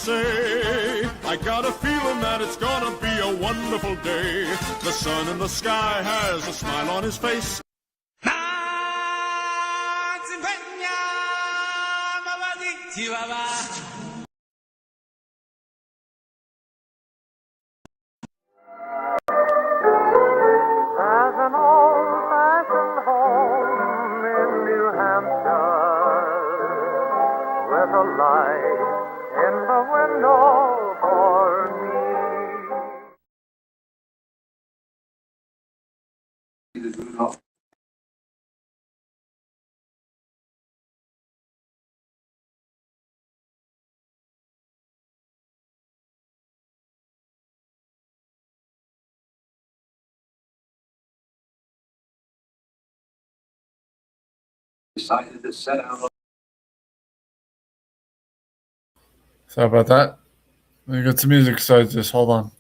say, I got a feeling that it's gonna be a wonderful day. The sun in the sky has a smile on his face. There's an old-fashioned home in New Hampshire with a light in the window for me. Decided to set out. Sorry about that. Let me get some music started. Just hold on.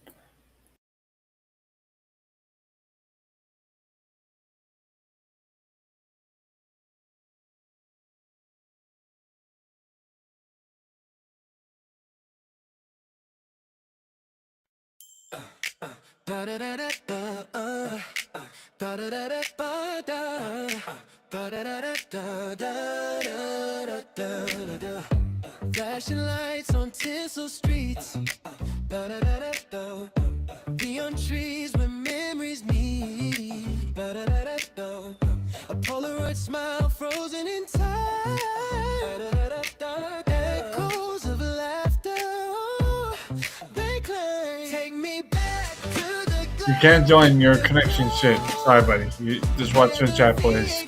Flashing lights on tinsel streets. Neon trees where memories meet. A Polaroid smile frozen in time. Echoes of laughter. They climb. Take me back to the You can't join your connection shit. Sorry, buddy. You just watch the chat, please.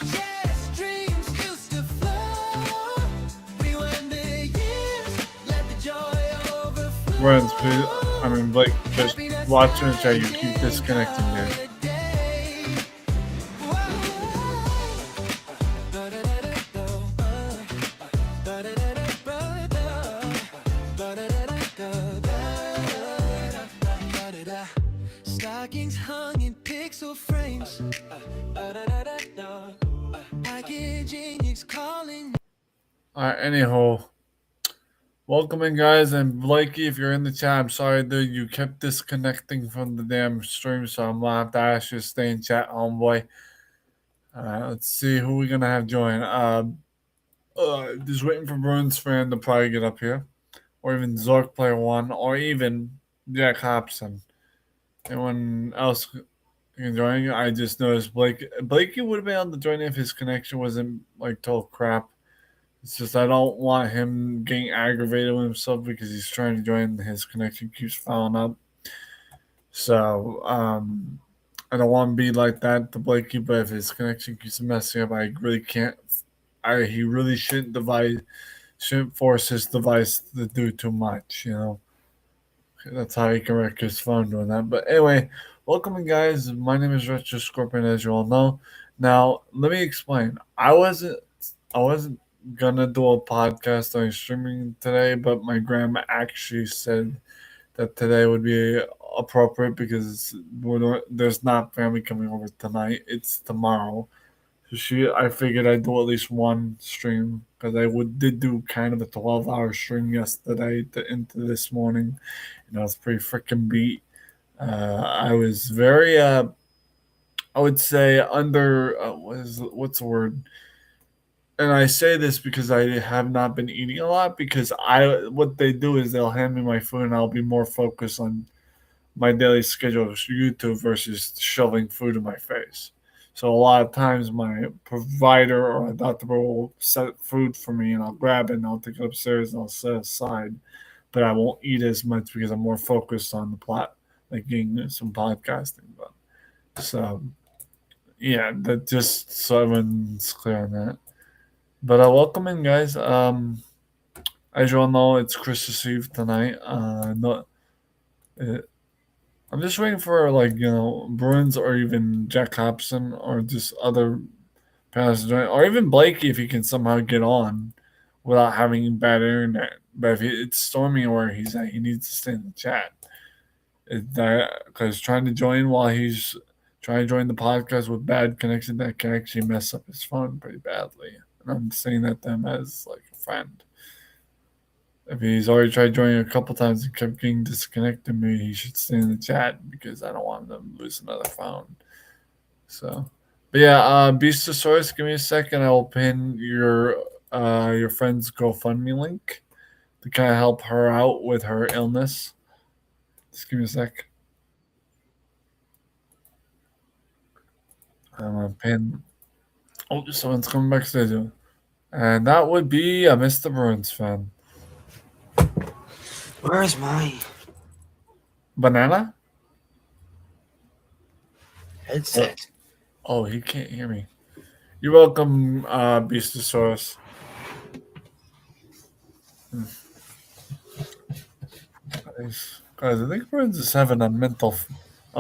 Runs, please. I mean, Blake, just watch the chat. You keep disconnecting there. Stockings hung in pixel frames. Packaging is calling. Alright, anyhow. Welcome in, guys, and Blakey, if you're in the chat, I'm sorry, dude, you kept disconnecting from the damn stream, so I'm gonna have to ask you to stay in chat, homeboy. Let's see who we're gonna have join. Just waiting for Bruins fan to probably get up here, or even Zork Player One, or even Jack Hobson. Anyone else can join? I just noticed Blakey would have been able to join if his connection wasn't like total crap. It's just I don't want him getting aggravated with himself because he's trying to join and his connection keeps fouling up. So I don't want to be like that to Blakey, but if his connection keeps messing up, I really can't. He really shouldn't force his device to do too much, you know. That's how he can wreck his phone doing that. But anyway, welcome in, guys. My name is Retro Scorpion, as you all know. Now, let me explain. I wasn't gonna do a podcast on streaming today, but my grandma actually said that today would be appropriate because there's not family coming over tonight. It's tomorrow. So I figured I'd do at least one stream because I did do kind of a 12-hour stream yesterday into this morning. I was pretty freaking beat. I was very, I would say under, what's the word? And I say this because I have not been eating a lot because what they do is they'll hand me my food and I'll be more focused on my daily schedule of YouTube versus shoving food in my face. So a lot of times my provider or a doctor will set food for me and I'll grab it and I'll take it upstairs and I'll set it aside. But I won't eat as much because I'm more focused on the plot, like getting some podcasting done. So, yeah, that just so everyone's clear on that. But welcome in, guys. As you all know, it's Christmas Eve tonight. I'm just waiting for Bruins or even Jack Hobson or just other parents to join, or even Blakey if he can somehow get on without having bad internet. But if it's storming where he's at, he needs to stay in the chat. Because trying to join while he's trying to join the podcast with bad connection, that can actually mess up his phone pretty badly. And I'm saying that to him as like a friend. If he's already tried joining a couple times and kept getting disconnected, maybe he should stay in the chat because I don't want him to lose another phone. So, but yeah, Beastosaurus, give me a second. I will pin your friend's GoFundMe link to kind of help her out with her illness. Just give me a sec. I'm gonna pin. Oh, someone's coming backstage, and that would be a Mr. Burns fan. Where's my Banana? headset? Oh, he can't hear me. You're welcome, Beastosaurus. Guys, I think Burns is having a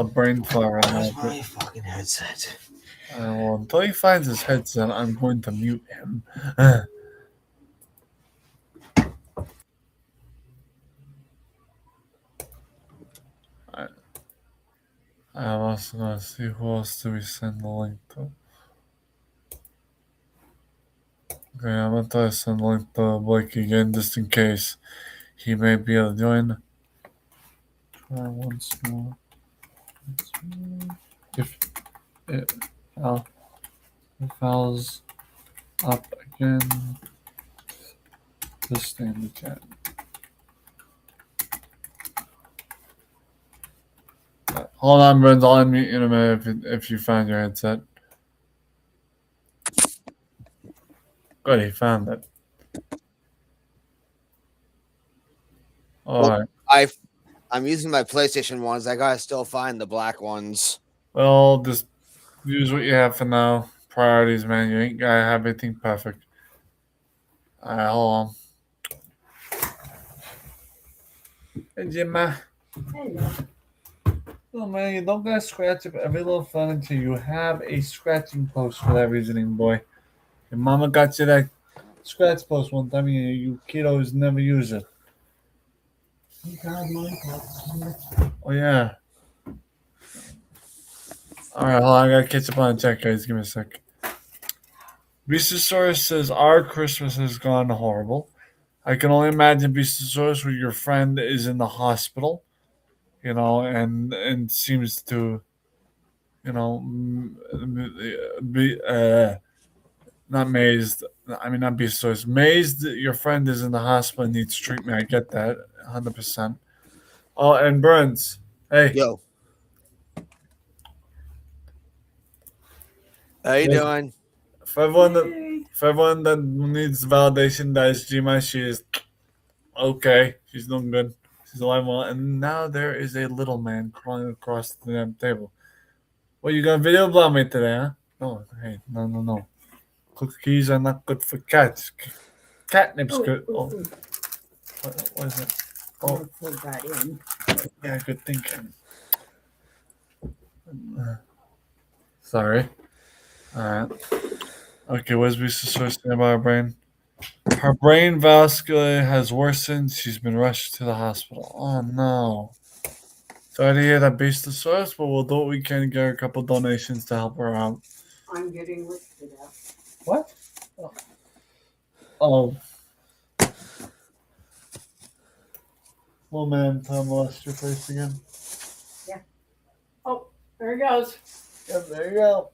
brain fire right Where's now. my fucking headset? Well, until he finds his headset, I'm going to mute him. I'm also going to see who else do we send the link to. Okay, I'm going to try to send the link to Blake again just in case he may be able to join. Try once more. If it fouls up again, just stay in the chat. Hold on, Burns. I'll unmute you in a minute if you find your headset. Good, he found it. All right. I'm using my PlayStation ones. I gotta still find the black ones. Well, just use what you have for now. Priorities, man. You ain't gotta have everything perfect. All right, hold on. Hey, Jimma. Hello. Oh, man, you don't gotta scratch up every little fun until you have a scratching post for that reasoning, boy. Your mama got you that scratch post one time, and you kiddos never use it. Oh, yeah. All right, hold on. I gotta catch up on the chat, guys. Give me a sec. Beastosaurus says, our Christmas has gone horrible. I can only imagine, Beastosaurus, where your friend is in the hospital, and seems to, be not mazed. I mean, not Beastosaurus. Mazed, your friend is in the hospital and needs treatment. I get that, 100%. Oh, and Burns. Hey. Yo. How you doing? For everyone that needs validation, that is Jima. She is okay. She's doing good. She's alive well. And now there is a little man crawling across the damn table. Well, you got video blog me today, huh? No, hey, no. Cookies are not good for cats. Catnip's good. Oh. What is it? Oh, Put that in. yeah, good thinking. Sorry. Alright. Okay, what's Beastosaurus saying about her brain? Her brain vascular has worsened. She's been rushed to the hospital. Oh, no. Sorry to hear that, Beastosaurus, but we'll do what we can to get her a couple donations to help her out. I'm getting lifted up. What? Oh. Little man, Tom, lost your face again. Oh, there he goes. Yep, there you go.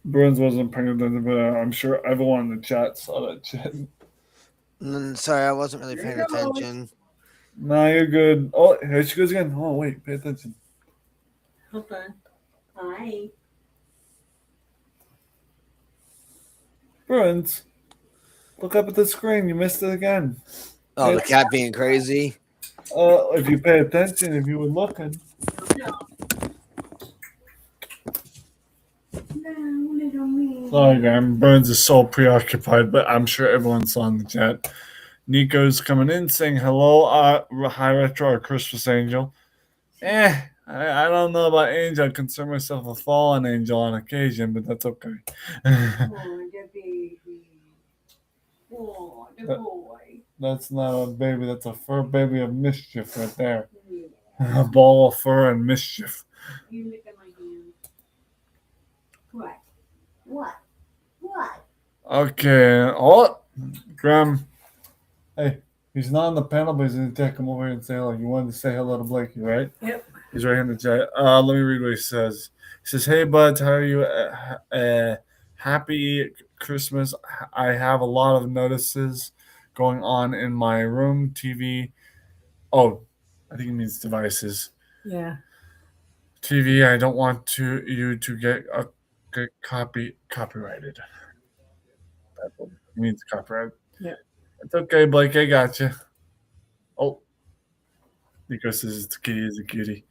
Burns wasn't paying attention, but I'm sure everyone in the chat saw that shit. Sorry, I wasn't really paying attention. Nah, you're good. Oh, here she goes again. Oh, wait, pay attention. Hold on. Hi. Burns, look up at the screen. You missed it again. Oh, the cat being crazy. If you pay attention, if you were looking. No, little me. Sorry, man. Burns is so preoccupied, but I'm sure everyone's on the chat. Nico's coming in saying hello. Hi, Retro, our Christmas angel. I don't know about angel. I consider myself a fallen angel on occasion, but that's okay. Oh, the baby. Oh, the boy. That's not a baby. That's a fur baby of mischief right there. Yeah. A ball of fur and mischief. You look at my hand. What? What? What? Okay. Oh, Graham, hey, he's not on the panel, but he's going to come over here and say hello. You wanted to say hello to Blakey, right? Yep. He's right here in the chat. Let me read what he says. He says, "Hey, buds, how are you? Happy Christmas. I have a lot of notices going on in my room, TV. Oh, I think it means devices. Yeah. TV. I don't want you to get copyrighted. That means copyright. Yeah. It's okay, Blake. I got you. Oh, Nico says the kitty is a cutie.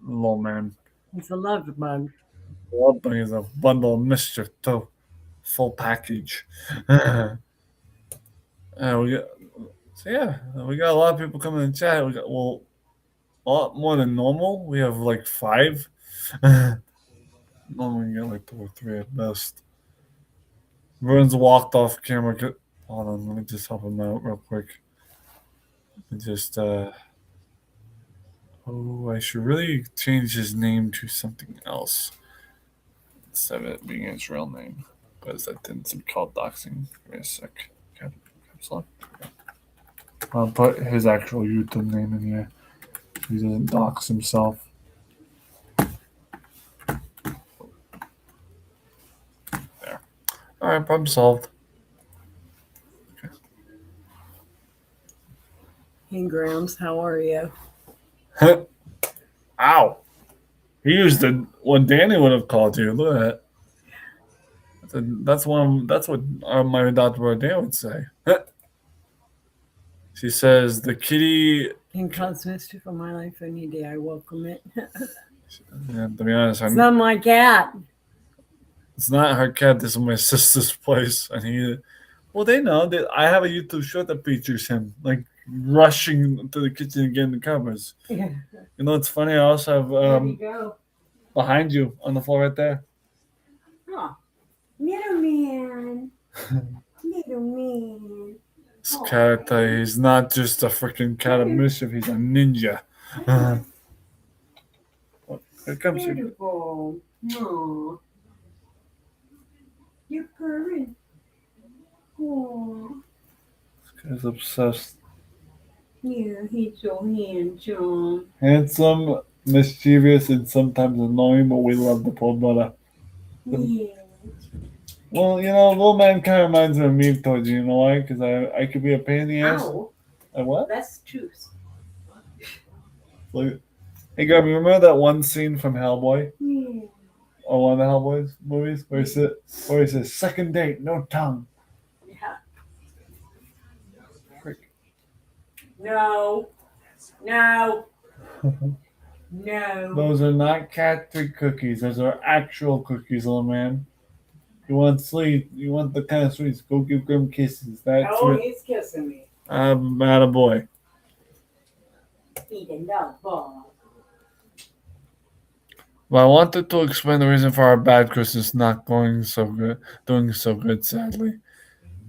Little man. It's a love bug. Love bug is a bundle of mischief too. Full package. we got, we got a lot of people coming in the chat. We got a lot more than normal. We have like 5. Normally we get like 2 or 3 at best. Everyone's walked off camera. Hold on, let me just help him out real quick. I should really change his name to something else instead of it being his real name, because that didn't seem called doxing. Give me a sec. I'll put his actual YouTube name in here. He doesn't dox himself. There. All right, problem solved. Hey, Grams, how are you? Ow! He used the what Danny would have called you. Look at that. That's what my Dr. Rodan would say. She says the kitty. Can cause mischief in my life any day. I welcome it. Yeah, to be honest, It's not my cat. it's not her cat. This is my sister's place, and they know that I have a YouTube short that features him like rushing to the kitchen and getting the covers. Yeah. You know, it's funny. I also have There you go. behind you on the floor right there. Oh, little man. Little man. This cat, he's not just a freaking cat of mischief. He's a ninja. Here comes you. Beautiful. No. You're purring. Oh, This guy's obsessed. yeah, he's so handsome. Handsome, mischievous, and sometimes annoying, but we love the poor brother. Yeah. Well, little man kind of reminds me towards you. You know why? Because I could be a pain in the ass. Ow. What? That's truth. Like, hey, Gabby, remember that one scene from Hellboy? Yeah. Or one of the Hellboy's movies? Where he says, second date, no tongue. Yeah. Frick. No. No. No. Those are not cat food cookies. Those are actual cookies, little man. You want sleep. You want the kind of sweets. Go give Grim kisses. That's Oh, it. he's kissing me. I'm not a boy. Eating that ball. Well, I wanted to explain the reason for our bad Christmas not doing so good, sadly.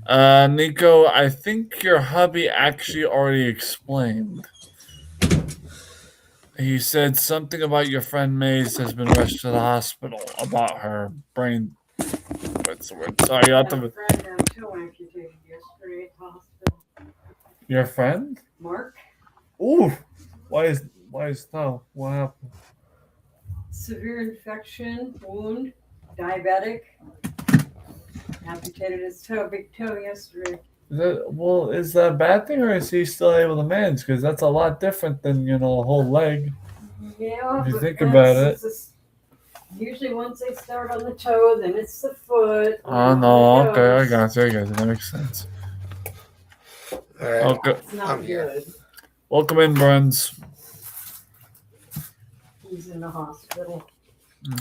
Nico, I think your hubby actually already explained. He said something about your friend Maze has been rushed to the hospital about her brain. What's the word? Sorry, you have to. Friend toe amputated yesterday at the hospital. Your friend? Mark, Ooh, why is no? What happened? severe infection, wound, diabetic. Amputated his toe, big toe yesterday. Is that a bad thing, or is he still able to manage? Because that's a lot different than a whole leg. Yeah, If you but think about it's usually once they start on the toe, then it's the foot. Oh no, okay, I got you. That makes sense. All right. Okay, It's not I'm here. good. welcome in, Bruns. He's in the hospital.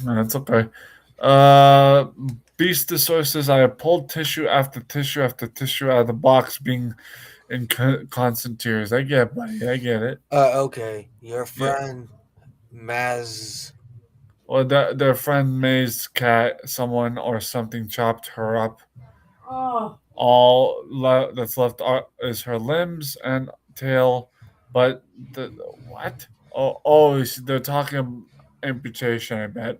That's okay. Beast the sources. I have pulled tissue after tissue after tissue out of the box, being in constant tears. I get it, buddy. I get it. Okay. Your friend, Maz. Or their friend May's cat, someone or something chopped her up. Oh, All that's left is her limbs and tail. But what? Oh, they're talking amputation, I bet.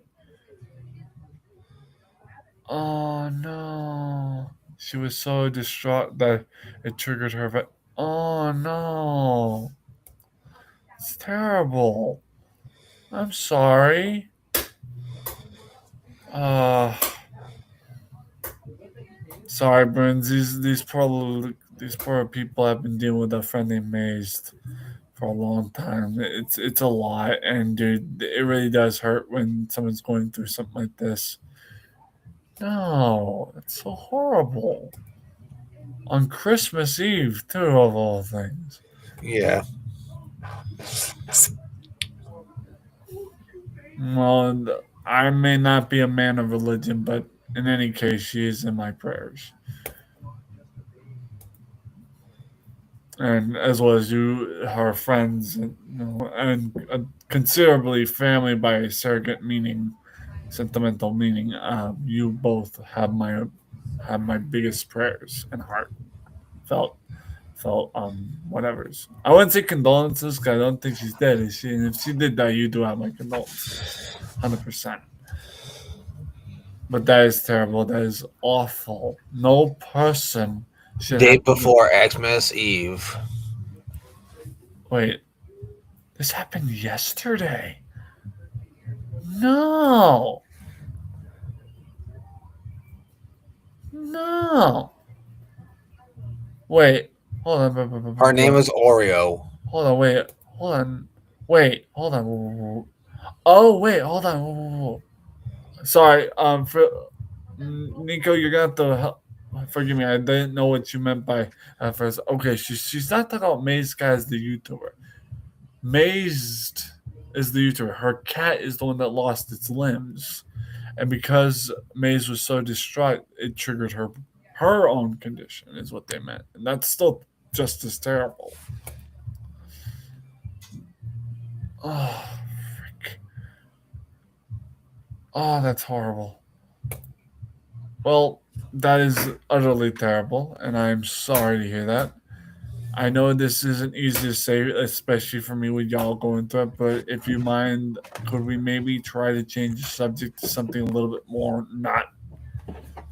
Oh no. She was so distraught that it triggered her. Oh no. It's terrible. I'm sorry. Sorry, Burns. These poor people have been dealing with a friend named Mazed for a long time. It's a lot, and dude, it really does hurt when someone's going through something like this. No, it's so horrible. On Christmas Eve, too, of all things. Yeah. Well, I may not be a man of religion, but in any case, she is in my prayers. And as well as you, her friends, and considerably family by surrogate meaning, sentimental meaning. You both have my biggest prayers and heartfelt whatever's. I wouldn't say condolences because I don't think she's dead. Is she? And if she did die, you do have my condolences, 100%. But that is terrible. That is awful. No person should. Day before Xmas Eve. Wait, this happened yesterday. No. Wait, hold on. Her name is Oreo. Hold on, wait, hold on. Wait, hold on. Oh, wait, hold on. Sorry, for Nico, you're gonna have to help. Forgive me, I didn't know what you meant by first. Okay, she's not talking about Maze Guy as the YouTuber. Mazed is the YouTuber. Her cat is the one that lost its limbs, and because Maze was so distraught, it triggered her own condition. Is what they meant, and that's still just as terrible. Oh, frick. Oh, that's horrible. Well, that is utterly terrible, and I'm sorry to hear that. I know this isn't easy to say, especially for me with y'all going through it, but if you mind, could we maybe try to change the subject to something a little bit more not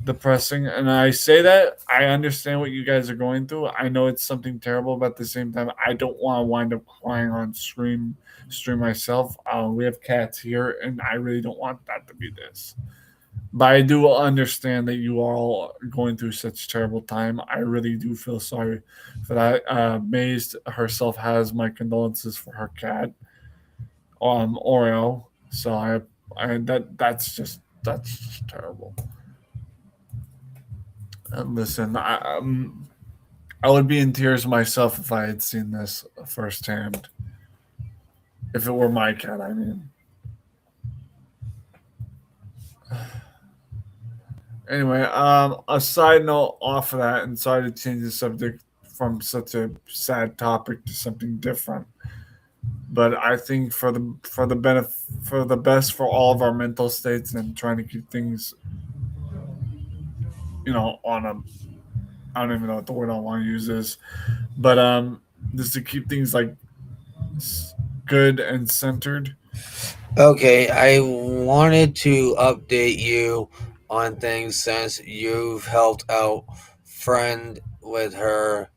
depressing? And I say that, I understand what you guys are going through. I know it's something terrible, but at the same time, I don't want to wind up crying on stream myself. We have cats here, and I really don't want that to be this. But I do understand that you are all going through such terrible time. I really do feel sorry for that. Maze herself has my condolences for her cat, Oreo. So that's just terrible. And listen, I would be in tears myself if I had seen this firsthand. If it were my cat, I mean. Anyway, a side note off of that, and sorry to change the subject from such a sad topic to something different, but I think for the best for all of our mental states and trying to keep things, on a, I don't even know what the word I want to use is, but just to keep things like good and centered. Okay, I wanted to update you on things since you've helped out friend with her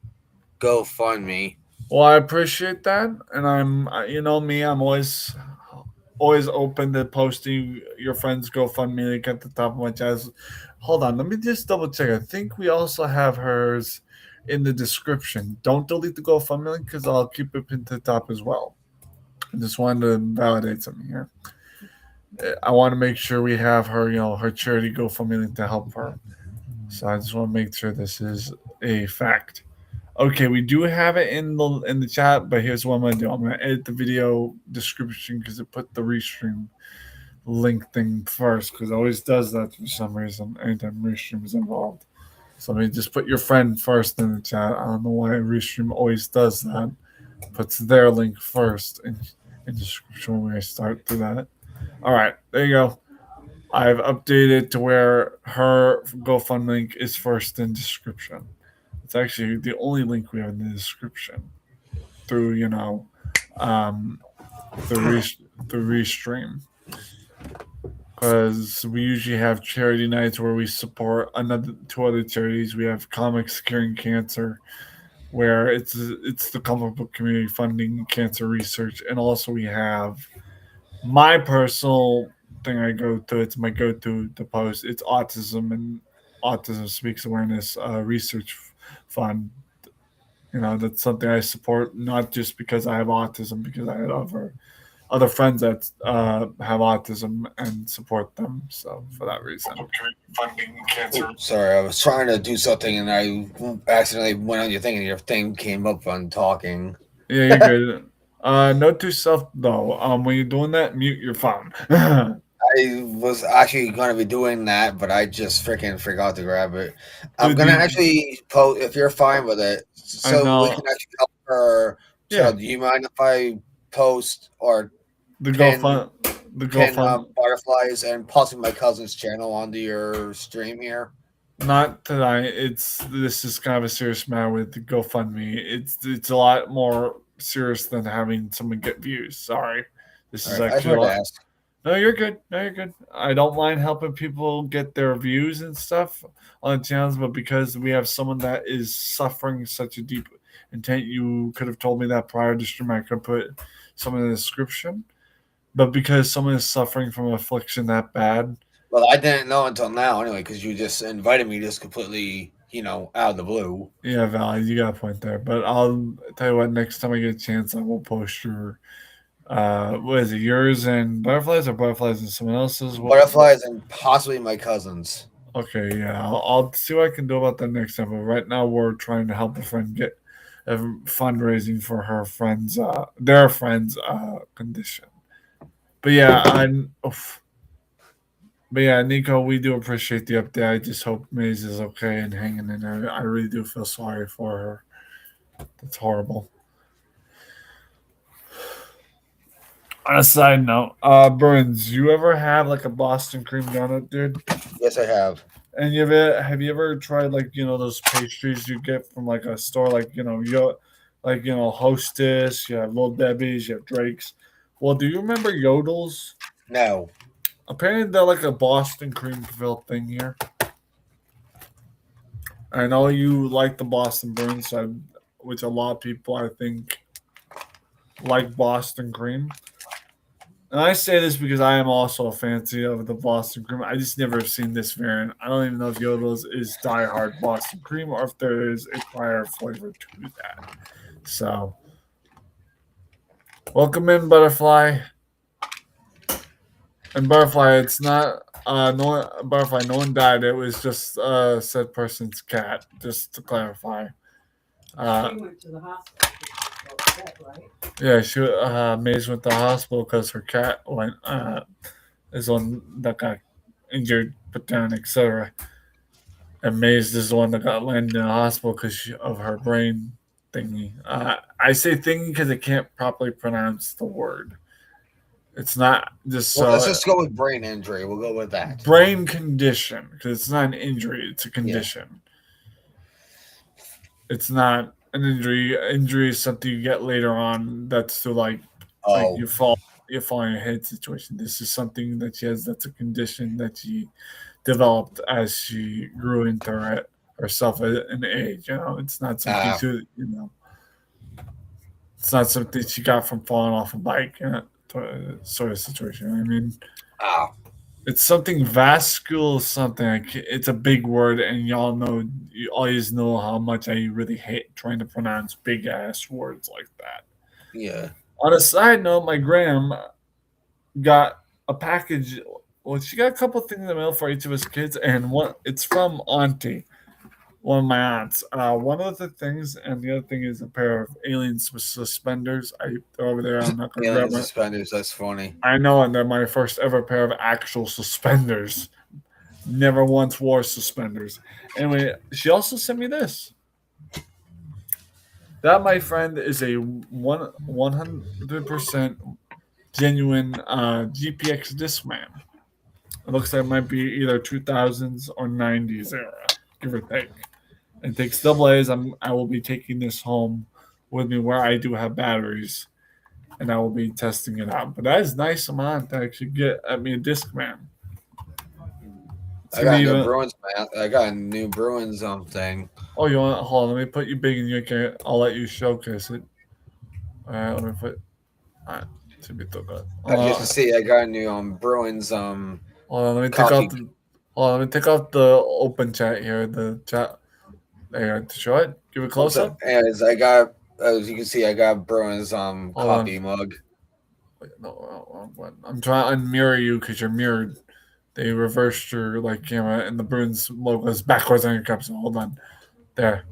GoFundMe. Well, I appreciate that, and I'm I'm always open to posting your friends GoFundMe link at the top of my channel. Hold on, let me just double check. I think we also have hers in the description. Don't delete the GoFundMe link because I'll keep it pinned to the top as well. I just wanted to validate something here. I want to make sure we have her, her charity GoFundMe link to help her. So I just want to make sure this is a fact. Okay, we do have it in the chat, but here's what I'm gonna do. I'm gonna edit the video description because it put the restream link thing first because it always does that for some reason anytime restream is involved. So let me just put your friend first in the chat. I don't know why restream always does that. Puts their link first in description when we start through that. All right, there you go. I've updated to where her GoFundMe link is first in description. It's actually the only link we have in the description through, the restream. because we usually have charity nights where we support two other charities. We have Comics Curing Cancer, where it's the comic book community funding cancer research, and also we have my personal thing I go to. It's my go-to to post. It's autism and Autism Speaks Awareness research fund. That's something I support, not just because I have autism, because I have other friends that have autism and support them. So for that reason, funding cancer. Sorry, I was trying to do something and I accidentally went on your thing and your thing came up on talking. Yeah, you're good. Note to self though, when you're doing that, mute your phone. I was actually going to be doing that, but I just freaking forgot to grab it. I'm Dude, going to actually post, if you're fine with it, so we can actually help her. Yeah. So do you mind if I post or the pin butterflies and possibly my cousin's channel onto your stream here? Not tonight. This is kind of a serious matter with the GoFundMe. It's a lot more serious than having someone get views. Sorry, this is actually a lot. No, you're good. I don't mind helping people get their views and stuff on the channels, but because we have someone that is suffering such a deep intent, you could have told me that prior to stream. I could put some in the description. But because someone is suffering from affliction that bad. Well, I didn't know until now anyway, because you just invited me just completely, out of the blue. Yeah, Val, you got a point there. But I'll tell you what, next time I get a chance, I will post your what is it, yours and butterflies, or butterflies and someone else's? Butterflies and possibly my cousin's. Okay, yeah. I'll see what I can do about that next time. But right now we're trying to help a friend get a fundraising for her friend's their friend's condition. But yeah, Nico, we do appreciate the update. I just hope Maze is okay and hanging in there. I really do feel sorry for her. That's horrible. On a side note, Burns, you ever have like a Boston cream donut, dude? Yes, I have. And have you ever tried those pastries you get from like a store, Hostess, you have Little Debbie's, you have Drake's. Well, do you remember Yodel's? No. Apparently they're like a Boston cream filled thing here. I know you like the Boston Burnside, which a lot of people I think like Boston cream. And I say this because I am also a fancy of the Boston cream. I just never seen this variant. I don't even know if Yodel's is diehard Boston cream or if there is a prior flavor to that. So, welcome in, Butterfly. And Butterfly, it's not Butterfly. No one died. It was just said person's cat. Just to clarify. She went to the hospital. Right? Yeah, Maze went to the hospital because her cat is one that got injured, put down, etc. And Maze is the one that got landed in the hospital because of her brain thingy. I say thingy because I can't properly pronounce the word. It's not just. Well, let's just go with brain injury. We'll go with that. Brain condition, because it's not an injury; it's a condition. Yeah. It's not an injury. Injury is something you get later on. That's to like you fall on your head situation. This is something that she has. That's a condition that she developed as she grew into herself in age. It's not something it's not something she got from falling off a bike. Sort of situation. I mean, it's something vascular, something. It's a big word, and y'all know, you always know how much I really hate trying to pronounce big ass words like that. Yeah. On a side note, my gram got a package. Well, she got a couple things in the mail for each of his kids, and it's from Auntie, one of my aunts. One of the things, and the other thing is a pair of alien suspenders. They're over there. I'm not going to grab suspenders. That's funny. I know, and they're my first ever pair of actual suspenders. Never once wore suspenders. Anyway, she also sent me this. That, my friend, is a 100% genuine GPX Discman. It looks like it might be either 2000s or 90s era, give or take. It takes double A's. I will be taking this home with me where I do have batteries, and I will be testing it out. But that is nice amount to actually get at me a Discman. It's I gonna got be a new even. Bruins, man. I got a new Bruins thing. Oh, you want? Hold on. Let me put you big and you can. I'll let you showcase it. All right. Let me put. All right. Should be still good. As you can see, I got a new Bruins Hold on. Let me take coffee. off the. Hold on. Let me take off the open chat here. The chat. There. To show it. Give it a close up. As I got, as you can see, I got Bruins coffee mug. Wait, no, I'm trying to unmirror you because you're mirrored. They reversed your like camera, and the Bruins logo is backwards on your cup. So hold on. There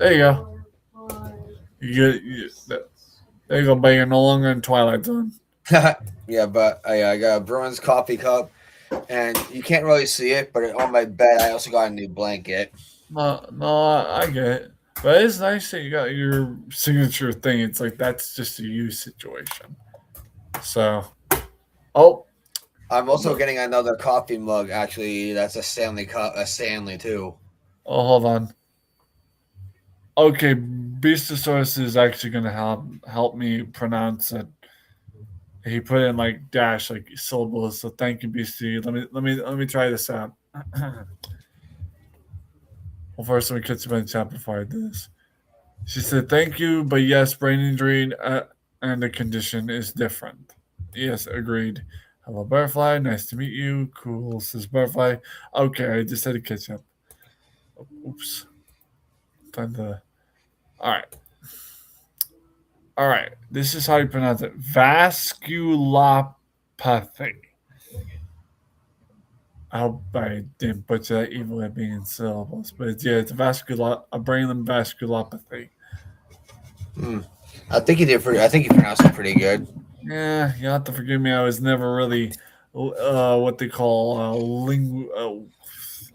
you go. There you go, but you're no longer in Twilight Zone. Yeah, but I got a Bruins coffee cup, and you can't really see it, but on my bed, I also got a new blanket. No, I get it. But it's nice that you got your signature thing. It's like that's just a you situation. So, I'm also getting another coffee mug. Actually, that's a Stanley cup, a Stanley too. oh, hold on. Okay, Beastosaurus is actually gonna help me pronounce it. He put in like dash like syllables. So thank you, Beastie. Let me try this out. Well, first let me catch you in the chat before I do this. She said, "Thank you, but yes, brain injury and the condition is different." Yes, agreed. Hello, Butterfly. Nice to meet you. Cool, says Butterfly. Okay, I just had to catch up. Oops. Time to. All right. This is how you pronounce it. Vasculopathy. I hope I didn't butcher that even with being in syllables, but it's a brain vasculopathy. I think you did pretty. I think you pronounced it pretty good. Yeah, you have to forgive me. I was never really what they call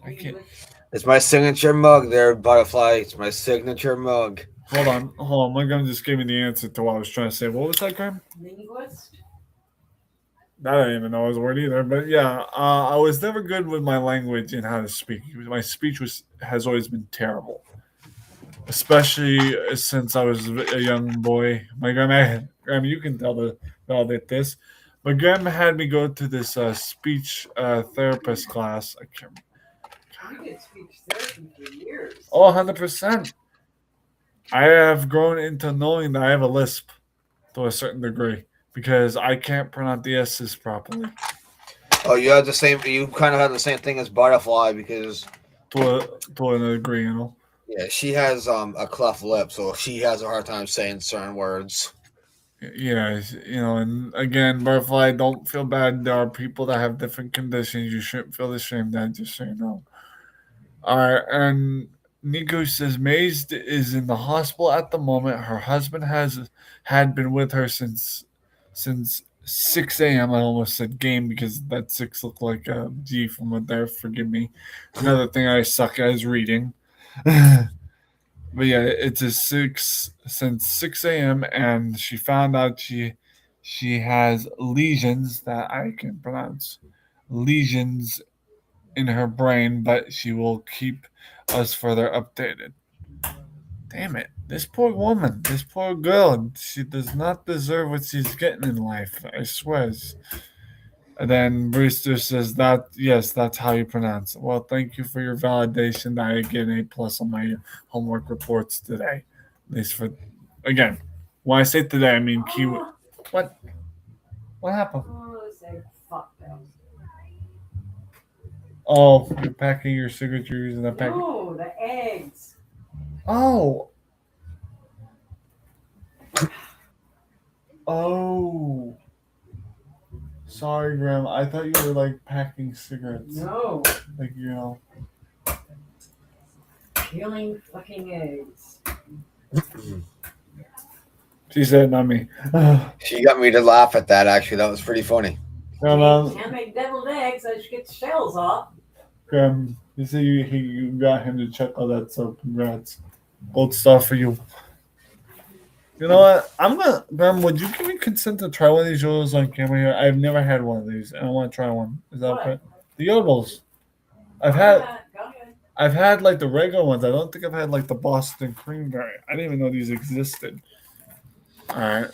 I can't. It's my signature mug there, Butterfly. It's my signature mug. Hold on. My gun just gave me the answer to what I was trying to say. What was that, Graham? Linguist? That I didn't even know was a word either. But yeah, I was never good with my language and how to speak. My speech has always been terrible, especially since I was a young boy. My grandma, you can validate this. My grandma had me go to this speech therapist class. I can't. You did speech therapy for years. Oh, 100%. I have grown into knowing that I have a lisp to a certain degree because I can't pronounce the S's properly. Oh, you have the same. You kind of have the same thing as Butterfly because To a degree, you know. yeah, she has a cleft lip, so she has a hard time saying certain words. Yeah, you know, and again, Butterfly, don't feel bad. There are people that have different conditions. You shouldn't feel ashamed that, just so you know. All right, and Nico says Maze is in the hospital at the moment. Her husband had been with her since 6 a.m. I almost said game because that 6 looked like a G from up there. Forgive me. Another thing I suck at is reading. But yeah, it's a 6 since 6 a.m. and she found out she has lesions that I can pronounce. Lesions in her brain, but she will keep us further updated. Damn it. This poor woman, this poor girl, she does not deserve what she's getting in life. I swear. And then Brewster says that, yes, that's how you pronounce it. Well, thank you for your validation that I get an A+ on my homework reports today. At least for, again, when I say today, I mean keyword. What? What happened? Oh, say fuck them. Oh, you're packing your signatures in a pack. No, the eggs. Oh. Oh. Sorry, Graham. I thought you were like packing cigarettes. No, Like, you know. peeling fucking eggs. She said, not me. She got me to laugh at that. Actually, that was pretty funny. Can't make deviled eggs, I just get the shells off. Graham, you see, you got him to check all that, so congrats. Gold star for you. You know what? Graham, would you give me consent to try one of these yodels on camera here? I've never had one of these, and I want to try one. Is that What? okay? The yodels. Go ahead. I've had like the regular ones. I don't think I've had like the Boston cream variant. I didn't even know these existed. All right.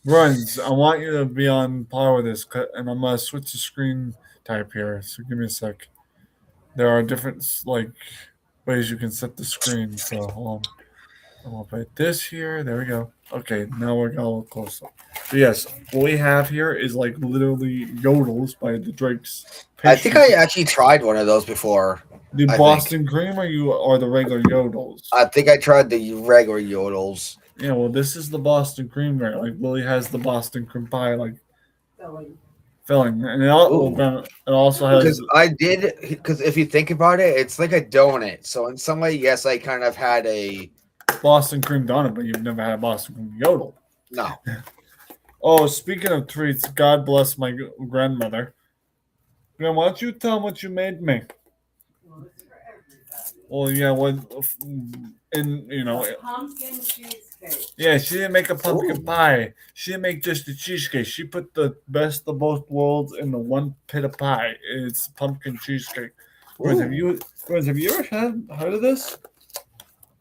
Runs, I want you to be on par with this, and I'm going to switch the screen type here. So give me a sec. there are different like ways you can set the screen. So hold on. I'll put this here. There we go. Okay, now we're going a little closer. But yes, what we have here is like literally yodels by the Drake's. I think I actually tried one of those before. The I Boston cream or the regular yodels? I think I tried the regular yodels. Yeah, well, this is the Boston cream there. Like Lily has the Boston cream pie like filling, and it also has. Because I did. Because if you think about it, it's like a donut. So in some way, yes, I kind of had a Boston cream donut, but you've never had a Boston cream yodel. no. Oh, speaking of treats, God bless my grandmother. Grandma, why don't you tell them what you made me? Well, yeah, Pumpkin cheesecake. Yeah, she didn't make a pumpkin pie. She didn't make just a cheesecake. She put the best of both worlds in the one pit of pie. It's pumpkin cheesecake. Have you ever heard of this?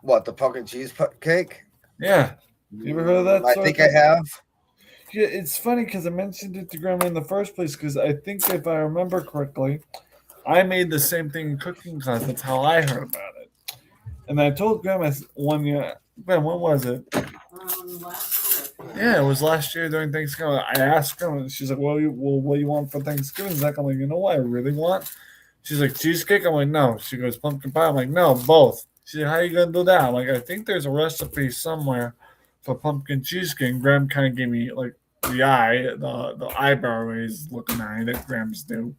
What, the pumpkin cheese cake? Yeah. You ever heard of that? I think I have. Yeah, it's funny because I mentioned it to Grandma in the first place because I think if I remember correctly, I made the same thing in cooking class. That's how I heard about it. And I told Grandma one year, when was it? Last year. Yeah, it was last year during Thanksgiving. I asked her, and she's like, what do you want for Thanksgiving? Zach, I'm like, you know what I really want? She's like, cheesecake? I'm like, no. She goes, pumpkin pie? I'm like, no, both. She's like, how are you going to do that? I'm like, I think there's a recipe somewhere for pumpkin cheesecake. And Graham kind of gave me, like, the eyebrow raise looking eye that Grahams do.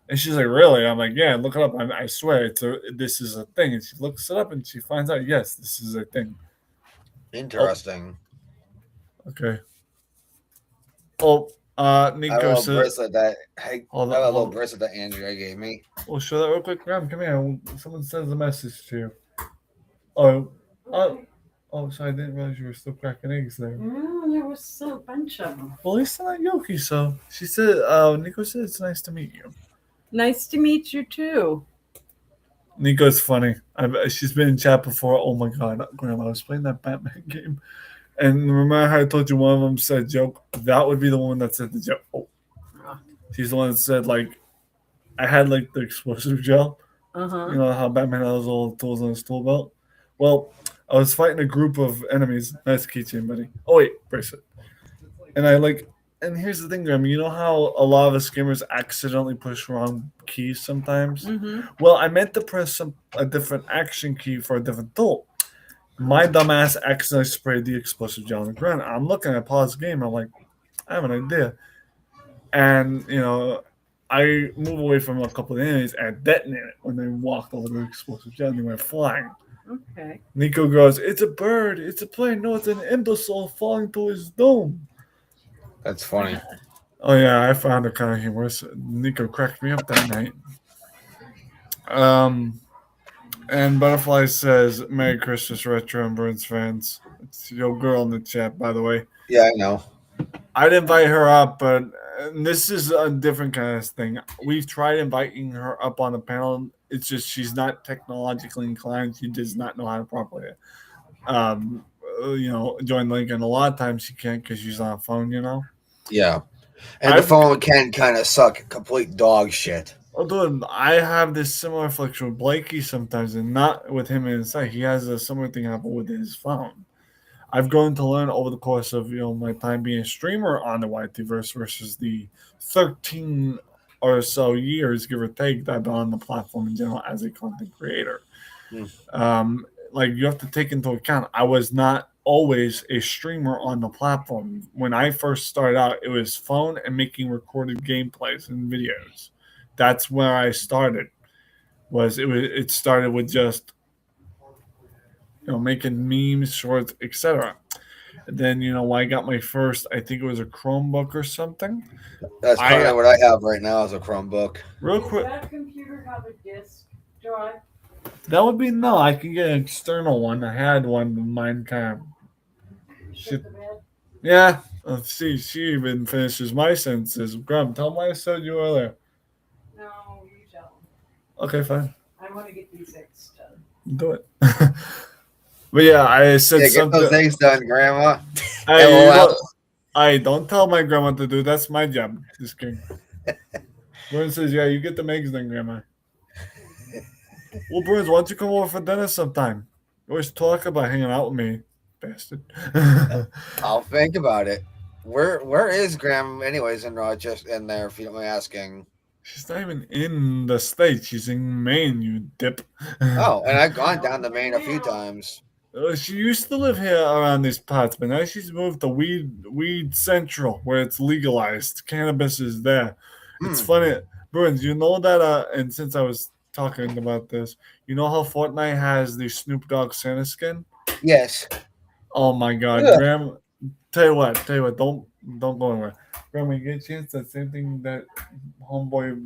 And she's like, really? I'm like, yeah, look it up. I swear, this is a thing. And she looks it up, and she finds out, yes, this is a thing. Interesting. Okay. Oh, Nico said. Bracelet that I have a little bracelet that Andrea gave me. Well, show that real quick, Graham. Come here. Someone sends a message to you. Oh, sorry. I didn't realize you were still cracking eggs there. No, there was still a bunch of them. Well, he's still not Yoki, so she said. Nico said it's nice to meet you. Nice to meet you too. Nico's funny. She's been in chat before. Oh my god, Graham! I was playing that Batman game. And remember how I told you one of them said joke? That would be the one that said the joke. Oh. She's the one that said, like, I had, like, the explosive gel. Uh-huh. You know how Batman has all the tools on his tool belt? Well, I was fighting a group of enemies. Nice keychain, buddy. Oh, wait, bracelet. And and here's the thing, Graham. You know how a lot of the scammers accidentally push wrong keys sometimes? Mm-hmm. Well, I meant to press a different action key for a different tool. My dumbass accidentally sprayed the explosive gel on the ground. I'm looking at pause game. I'm like, I have an idea. And, I move away from a couple of enemies and detonate it when they walked over the explosive gel and they went flying. Okay. Nico goes, it's a bird. It's a plane. No, it's an imbecile falling to his dome. That's funny. Oh, yeah, I found it kind of humorous. Nico cracked me up that night. And Butterfly says, Merry Christmas, Retro and Burns fans. It's your girl in the chat, by the way. Yeah, I know. I'd invite her up, but this is a different kind of thing. We've tried inviting her up on the panel. It's just she's not technologically inclined. She does not know how to properly, join the link. And a lot of times she can't because she's on a phone, Yeah. And the phone can kind of suck complete dog shit. Although I have this similar affliction with Blakey sometimes, and not with him inside. He has a similar thing happen with his phone. I've grown to learn over the course of my time being a streamer on the RETROVERSE versus the 13 or so years, give or take, that I've been on the platform in general as a content creator. You have to take into account I was not always a streamer on the platform. When I first started out, it was phone and making recorded gameplays and videos. That's where I started. It started with just making memes, shorts, etc. And then when I got my first, I think it was a Chromebook or something. That's kind of what I have right now is a Chromebook. Real quick, Does that computer have a disk drive? That would be no. I can get an external one. I had one, but mine kind of shit. Yeah. Let's see. She even finishes my sentences. Graham, tell me I said you earlier. No, you tell. Okay, fine. I want to get these eggs done. Do it. But yeah, I said something. Get those things done, Grandma. I don't tell my grandma to do. That's my job. Just kidding. Gordon says, "Yeah, you get the eggs done, Grandma." Well, Bruins, why don't you come over for dinner sometime? You always talk about hanging out with me, bastard. I'll think about it. Where is Graham anyways in Rochester in there, if you don't mind asking? She's not even in the States. She's in Maine, you dip. Oh, and I've gone down to Maine a few times. She used to live here around these parts, but now she's moved to Weed Central, where it's legalized. Cannabis is there. It's funny, Bruins. You know that, and since I was talking about this, you know how Fortnite has the Snoop Dogg Santa skin? Yes. Oh my God, Ugh. Graham! Tell you what, don't go anywhere. Graham, when you get a chance, that same thing that homeboy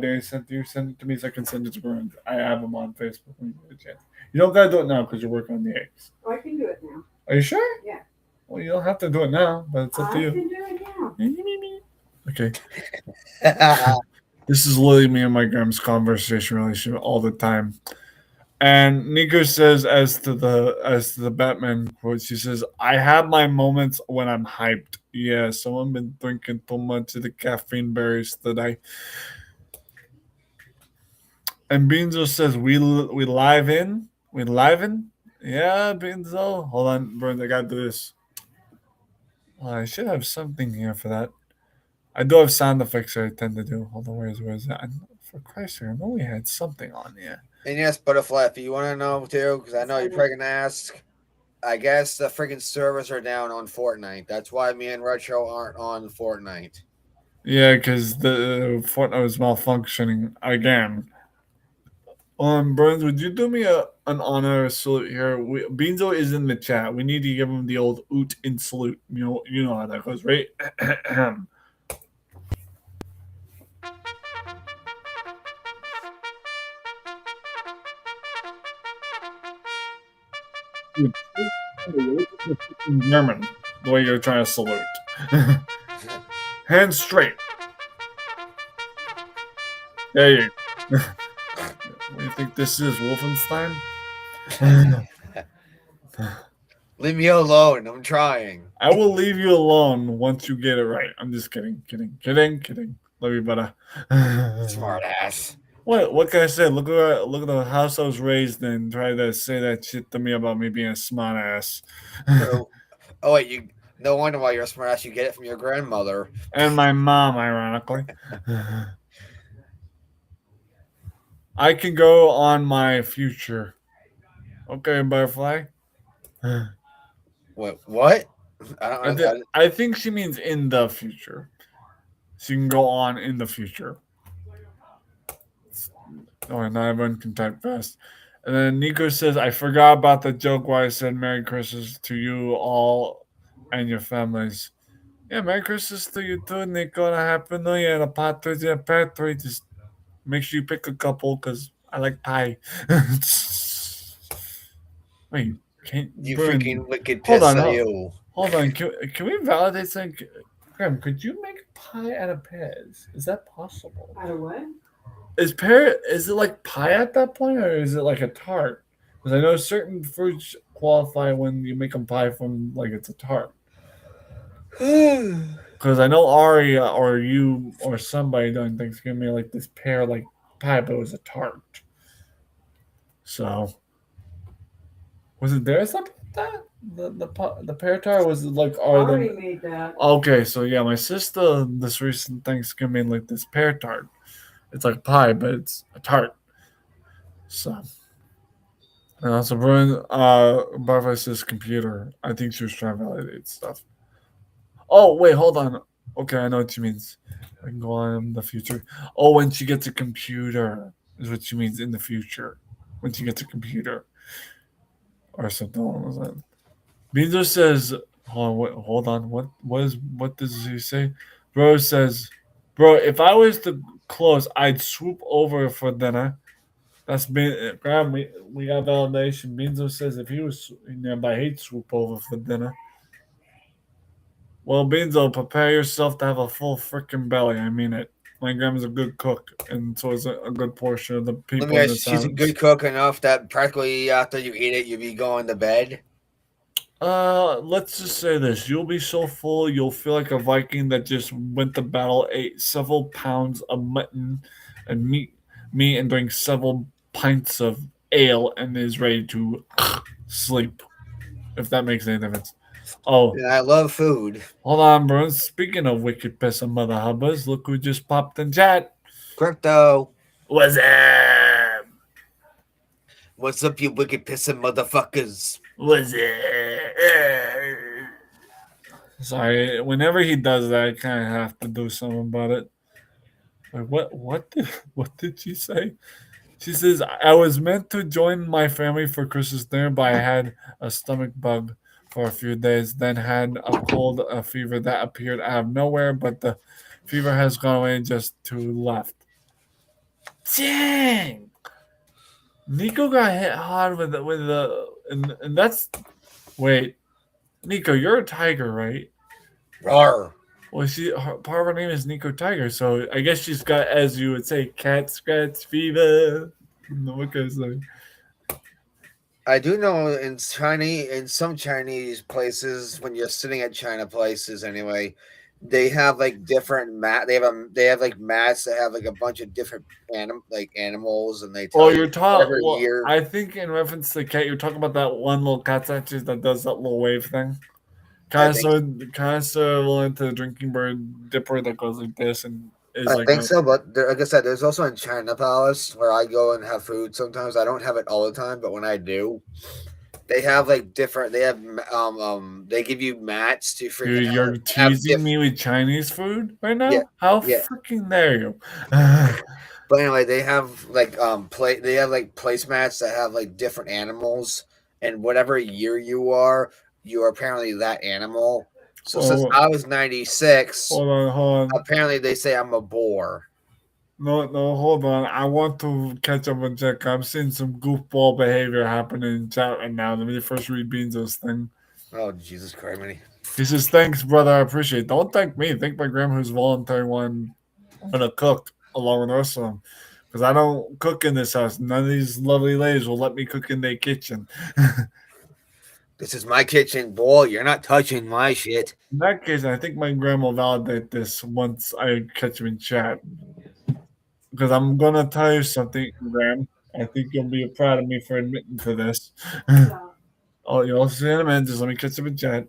Danny sent to you, send it to me so I can send it to Bruins. I have him on Facebook when you get a chance. You don't gotta do it now because you're working on the eggs. Oh, I can do it now. Are you sure? Yeah. Well, you don't have to do it now, but it's up to I you. can do it now. Okay. This is literally me and my Graham's conversation relationship all the time. And Nico says, as to the Batman quote, she says, "I have my moments when I'm hyped." Yeah, someone been drinking too much of the caffeine berries today. And Beanzo says, "We live in, we live in." Yeah, Beanzo. Hold on, Burns. I gotta do this. Oh, I should have something here for that. I do have sound effects that I tend to do. Hold on, where's that? For Christ's sake, I know we had something on here. And yes, Butterfly, if you want to know too, because I know you're probably gonna ask. I guess the freaking servers are down on Fortnite. That's why me and Retro aren't on Fortnite. Yeah, because the Fortnite was malfunctioning again. Burns, would you do me an honor salute here? Beanzo is in the chat. We need to give him the old oot in salute. You know how that goes, right? German, the way you're trying to salute. Hands straight. There you go. What do you think this is, Wolfenstein? Leave me alone. I'm trying. I will leave you alone once you get it right. I'm just kidding. Love you, brother. Smart ass. What can I say? Look at the house I was raised in. Try to say that shit to me about me being a smart ass. Oh wait, you. No wonder why you're a smart ass. You get it from your grandmother and my mom, ironically. I can go on my future. Okay, Butterfly. What? I think she means in the future. So you can go on in the future. Oh, not everyone can type fast. And then Nico says, "I forgot about the joke where I said Merry Christmas to you all and your families." Yeah, Merry Christmas to you too, Nico, and a Happy New Year and a partridge and a pear tree. Just make sure you pick a couple because I like pie. Wait, can't you Burn. freaking wicked piss of you. Hold on, can we validate something? Graham, could you make pie out of pears? Is that possible? Out of what? Is it like pie at that point, or is it like a tart? Because I know certain fruits qualify when you make them pie from like it's a tart. Because I know Ari or you or somebody during Thanksgiving made like this pear like pie, but it was a tart. So was it there something like that? The pear tart was it like Already made that. Okay, so yeah, my sister this recent Thanksgiving made like this pear tart. It's like pie, but it's a tart. So, and also, Butterfly says computer. I think she was trying to validate stuff. Oh, wait, hold on. Okay, I know what she means. I can go on in the future. Oh, when she gets a computer is what she means in the future. When she gets a computer. Or something along those lines. Beander says, hold on. What does he say? Bro says, bro, if I was to close, I'd swoop over for dinner. That's been Graham. We got validation. Beanzo says if he was nearby, he'd swoop over for dinner. Well, Beanzo, prepare yourself to have a full freaking belly. I mean it. My grandma's a good cook, and so is a good portion of the people. Let me guess, she's a good cook enough that practically after you eat it, you'll be going to bed. Let's just say this. You'll be so full, you'll feel like a Viking that just went to battle, ate several pounds of mutton and meat, and drank several pints of ale and is ready to sleep. If that makes any difference. Oh, And I love food. hold on, bro. Speaking of wicked piss and mother hubbas, look who just popped in chat. Crypto. What's up? What's up, you wicked pissing motherfuckers? What's up? Sorry, whenever he does that, I kind of have to do something about it. Like, what did she say? She says, I was meant to join my family for Christmas dinner, but I had a stomach bug for a few days, then had a cold, a fever that appeared out of nowhere, but the fever has gone away just to left. Dang! Nico got hit hard with and that's, wait, Nico, you're a tiger, right? Rawr. Well, part of her name is Nico Tiger, so I guess she's got, as you would say, cat scratch fever. No, what can I say? I do know in some Chinese places, when you're sitting at China places anyway, they have like different they have like mats that have like a bunch of different animals, and they tell Oh, you you're talking. every Well, year. I think in reference to cat, you're talking about that one little cat statue that does that little wave thing. Kind of similar to the drinking bird dipper that goes like this and is I like. think so, but like I said, there's also in China Palace where I go and have food. Sometimes I don't have it all the time, but when I do, they have like different. They have they give you mats to freaking. Dude, you're teasing me with Chinese food right now? Yeah, How yeah. freaking dare you? But anyway, they have like they have like placemats that have like different animals, and whatever year you are apparently that animal. So since I was 96, hold on. apparently they say I'm a boar. No, hold on. I want to catch up with Jack. I'm seeing some goofball behavior happening in chat right now. Let me first read Beanzo's thing. Oh, Jesus Christ, man. He says, thanks, brother. I appreciate it. Don't thank me. Thank my grandma who's voluntarily one going to cook along with the rest of them. Because I don't cook in this house. None of these lovely ladies will let me cook in their kitchen. This is my kitchen, boy. You're not touching my shit. In that case, I think my grandma will validate this once I catch him in chat. Because I'm going to tell you something, Graham. I think you'll be proud of me for admitting to this. Oh, you'll see in a minute. Just let me catch him in chat.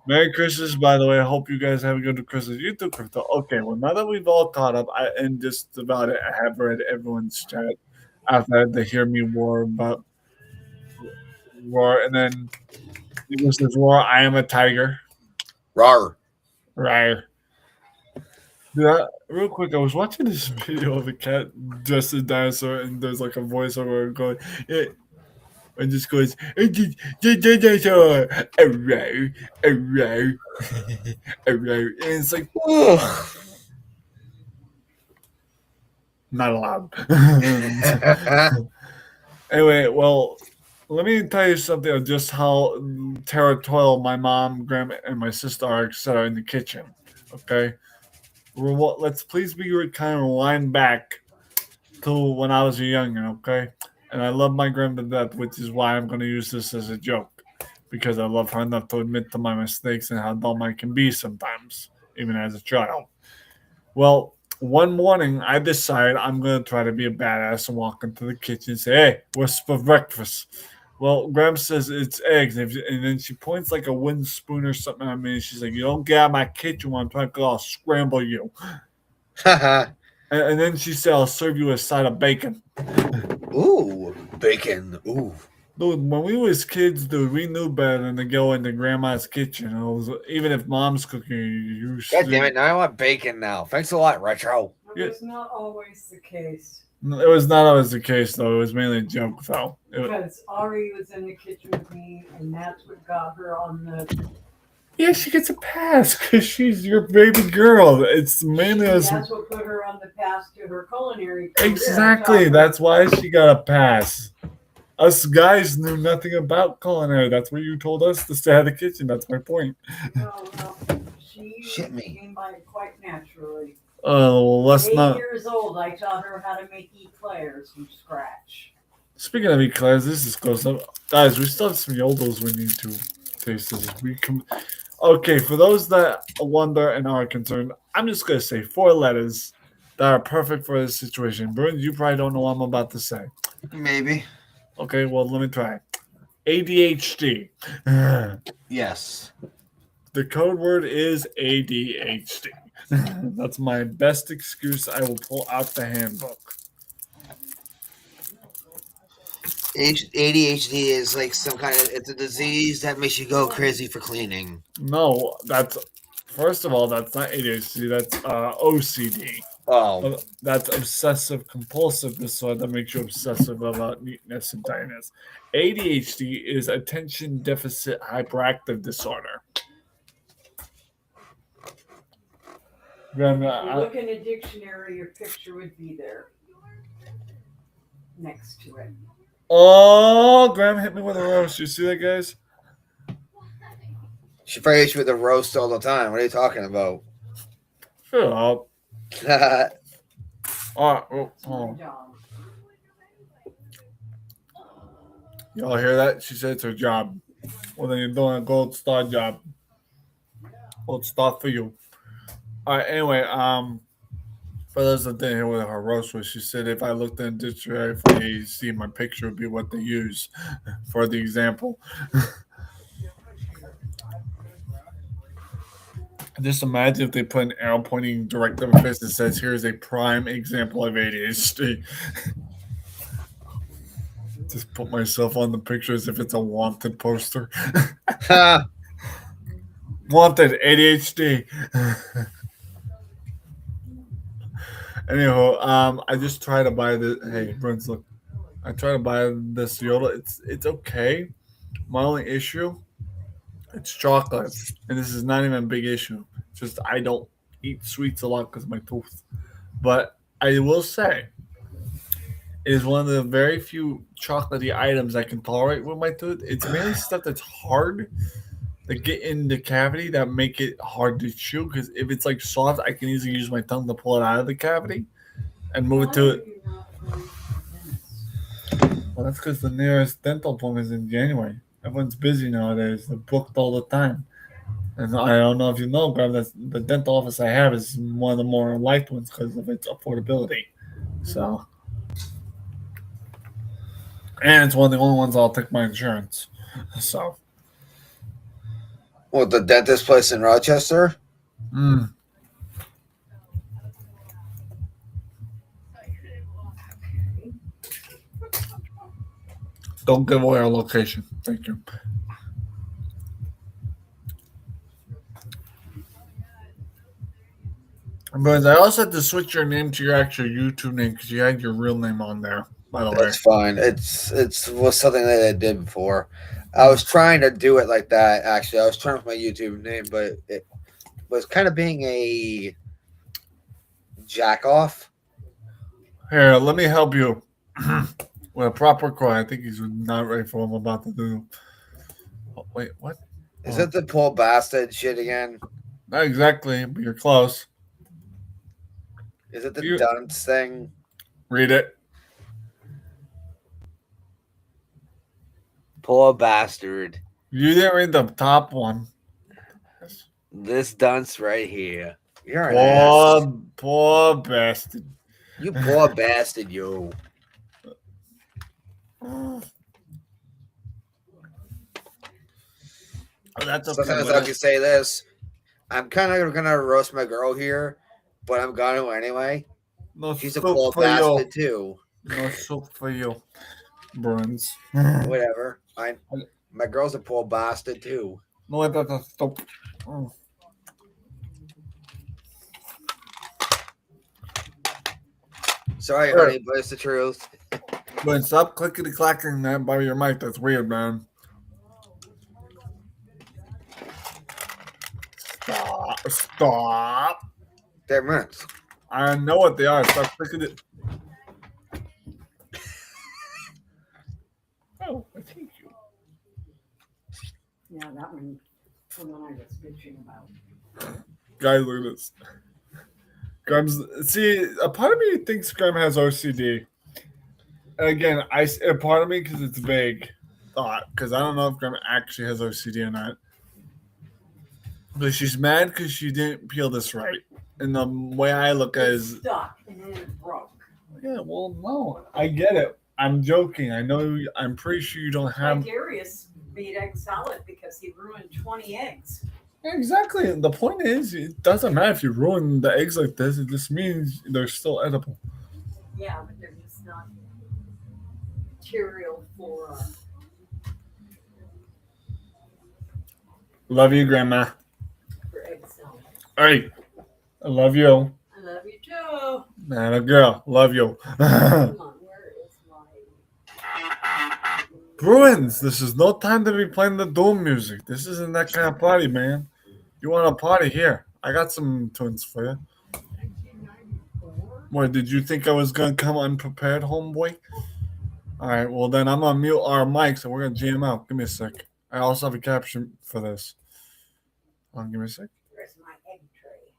Merry Christmas, by the way. I hope you guys have a good Christmas. You too, Crypto. Okay, well, now that we've all caught up, and just about it, I have read everyone's chat after I had to hear me roar, and then Nico says, roar, I am a tiger. Rawr. Right. Yeah, real quick, I was watching this video of a cat dressed as a dinosaur, and there's like a voiceover going, and just goes, dinosaur, arrow, arrow, arrow. And it's like, not allowed. Anyway, well, let me tell you something of just how territorial my mom, grandma, and my sister are, etc. in the kitchen. Okay? Let's please be kind of rewind back to when I was a youngin', okay? And I love my grandma to death, which is why I'm going to use this as a joke. Because I love her enough to admit to my mistakes and how dumb I can be sometimes, even as a child. Well, one morning, I decided I'm going to try to be a badass and walk into the kitchen and say, hey, what's for breakfast? Well, Graham says it's eggs. And then she points like a wooden spoon or something at me. And she's like, you don't get out of my kitchen when I'm trying to go, I'll scramble you. and then she said, I'll serve you a side of bacon. Ooh, bacon. Ooh. Dude, when we was kids, dude, we knew better than to go into grandma's kitchen. Even if mom's cooking, you God damn it, now I want bacon now. Thanks a lot, Retro. It was not always the case. It was not always the case, though. It was mainly a joke, though. Because Ari was in the kitchen with me, and that's what got her on the... Yeah, she gets a pass because she's your baby girl. It's mainly That's what put her on the path to her culinary career. Exactly. That's why she got a pass. Us guys knew nothing about culinary. That's what you told us to stay out of the kitchen. That's my point. No, she came by it quite naturally. Oh, well, let's 8 not. years old, I taught her how to make eclairs from scratch. Speaking of eclairs, this is close up. Guys, we still have some Yodos we need to taste this. Okay, for those that wonder and are concerned, I'm just going to say 4 letters that are perfect for this situation. Burns, you probably don't know what I'm about to say. Maybe. Okay, well, let me try. ADHD. Yes. The code word is ADHD. That's my best excuse. I will pull out the handbook. ADHD is like some kind of, it's a disease that makes you go crazy for cleaning. No, that's first of all, that's not ADHD. That's OCD. Oh, That's obsessive compulsive disorder that makes you obsessive about neatness and tidiness. ADHD is attention deficit hyperactive disorder. Then, If you look in a dictionary, your picture would be there next to it. oh, Graham hit me with a roast. You see that, guys? she fights with a roast all the time. What are you talking about? Shut up. That's my Oh. job. Y'all hear that? She said it's her job. Well, then you're doing a gold star job. Gold star for you. All right. Anyway, for those that didn't hear what her roast was, she said if I looked in the dictionary for ADHD, my picture would be what they use for the example. Just imagine if they put an arrow pointing direct at my face that says, "Here's a prime example of ADHD." Just put myself on the picture as if it's a wanted poster. Wanted ADHD. Anyhow, I just try to buy the. Hey, friends, look. I try to buy this Yoda. It's okay. My only issue, it's chocolate, and this is not even a big issue. It's just I don't eat sweets a lot because of my tooth. But I will say, it is one of the very few chocolatey items I can tolerate with my tooth. It's mainly stuff that's hard to get in the cavity that make it hard to chew. Because if it's like soft, I can easily use my tongue to pull it out of the cavity and move it to it. Well, that's because the nearest dental appointment is in January. Everyone's busy nowadays. They're booked all the time. And I don't know if you know, Graham, that the dental office I have is one of the more liked ones because of its affordability. So, and it's one of the only ones I'll take my insurance. So, What, the dentist place in Rochester? Don't give away our location. Thank you. But I also had to switch your name to your actual YouTube name because you had your real name on there, by the way. That's fine. It was something that I did before. I was trying to do it like that. Actually, I was trying with my YouTube name, but it was kind of being a jack off. Here, let me help you with a proper cry. I think he's not ready for what I'm about to do. Oh, wait, what? Is it the poor bastard shit again? Not exactly, but you're close. Is it the dunce thing? Read it. Poor bastard. You didn't read the top one. This dunce right here. You're an ass. Poor bastard. You poor bastard, yo. Oh, that's okay. Sometimes I can say this. I'm kind of gonna roast my girl here, but I'm gonna anyway. No She's a soup poor for you. bastard too. No soup for you, Bruns. Whatever. My girl's a poor bastard too. No, that's a stop. Oh. Sorry, honey, but it's the truth. But stop clickety clacking that by your mic. That's weird, man. Stop. 10 minutes. I know what they are. Stop clicking it. Oh, thank you. Yeah, that one, the one I was bitching about. Guys, look at this. See, a part of me thinks Graham has OCD. And again, a part of me, because it's vague thought, because I don't know if Graham actually has OCD or not. But she's mad because she didn't peel this right. And the way I look at it is, Stuck and then it broke. yeah, well, no, I get it. I'm joking. I know. I'm pretty sure you don't have. Darius made egg salad because he ruined 20 eggs. Exactly. The point is, it doesn't matter if you ruin the eggs like this. It just means they're still edible. Yeah, but they're just not material for. Love you, Grandma. For egg salad. All right. I love you. I love you too. Man, a girl. Love you. Come on, where is my. Bruins, this is no time to be playing the Doom music. This isn't that kind of party, man. You want a party? Here. I got some tunes for you. What, did you think I was going to come unprepared, homeboy? All right, well, then I'm going to mute our mics and we're going to jam out. Give me a sec. I also have a caption for this. Give me a sec. Where's my egg tray?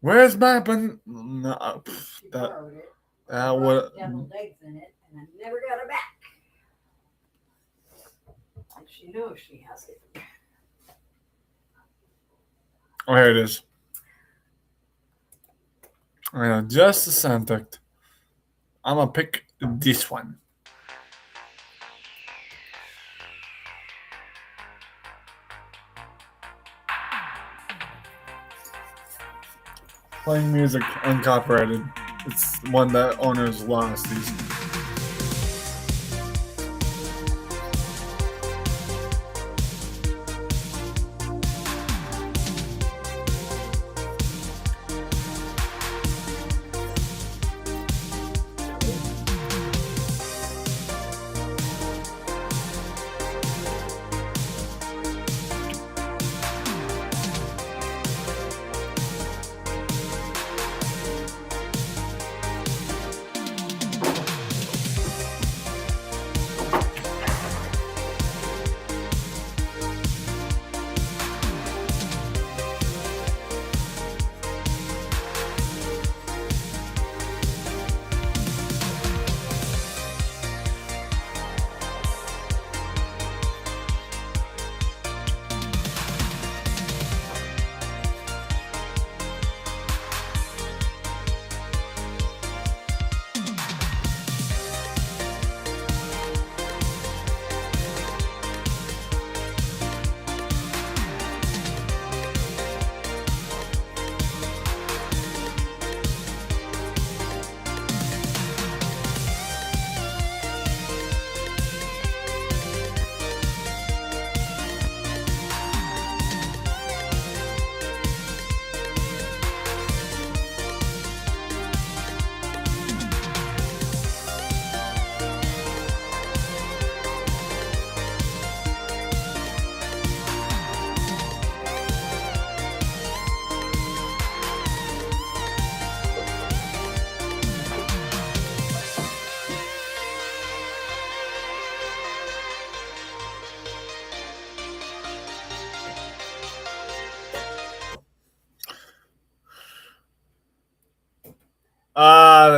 Where's my no, She that borrowed it. that would Deviled eggs in it, and I never got it back. And she knows she has it. oh, here it is. I know, just a second. I'm gonna pick this one. Playing music uncopyrighted. It's one that owners lost these.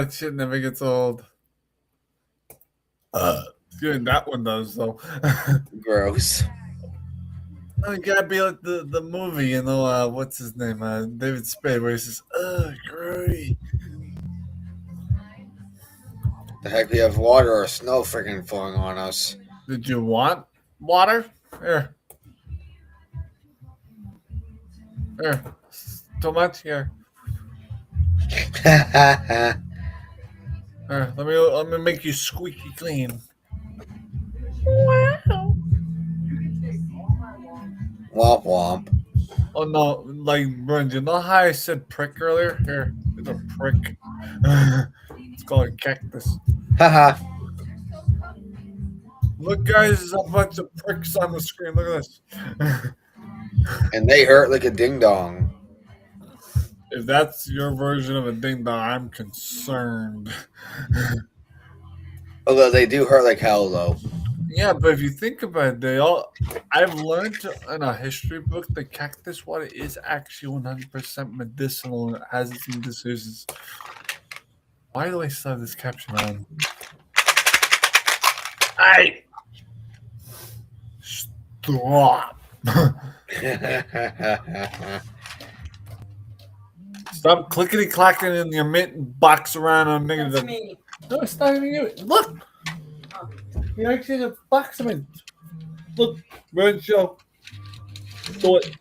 That shit never gets old. Dude, that one does though. Gross. No, you gotta be like the movie, you know, what's his name? David Spade, where he says, grody. The heck, we have water or snow freaking falling on us. Did you want water? Here. Here. Too much? Here. Here. Let me make you squeaky clean. Wow. Womp womp. Oh no, like Brent, you know how I said prick earlier? Here, it's a prick. It's called a cactus. Haha. Look, guys, there's a bunch of pricks on the screen. Look at this. And they hurt like a ding dong. If that's your version of a ding dong, I'm concerned. Although they do hurt like hell, though. Yeah, but if you think about it, I've learned in a history book that cactus water is actually 100% medicinal and it has its own diseases. Why do I still have this caption on? Hey! Stop! Stop clickety clacking in your mint box around on That's negative. me. No, it's not even you. Look! He actually has a box of it. Look, Red Show. Do it.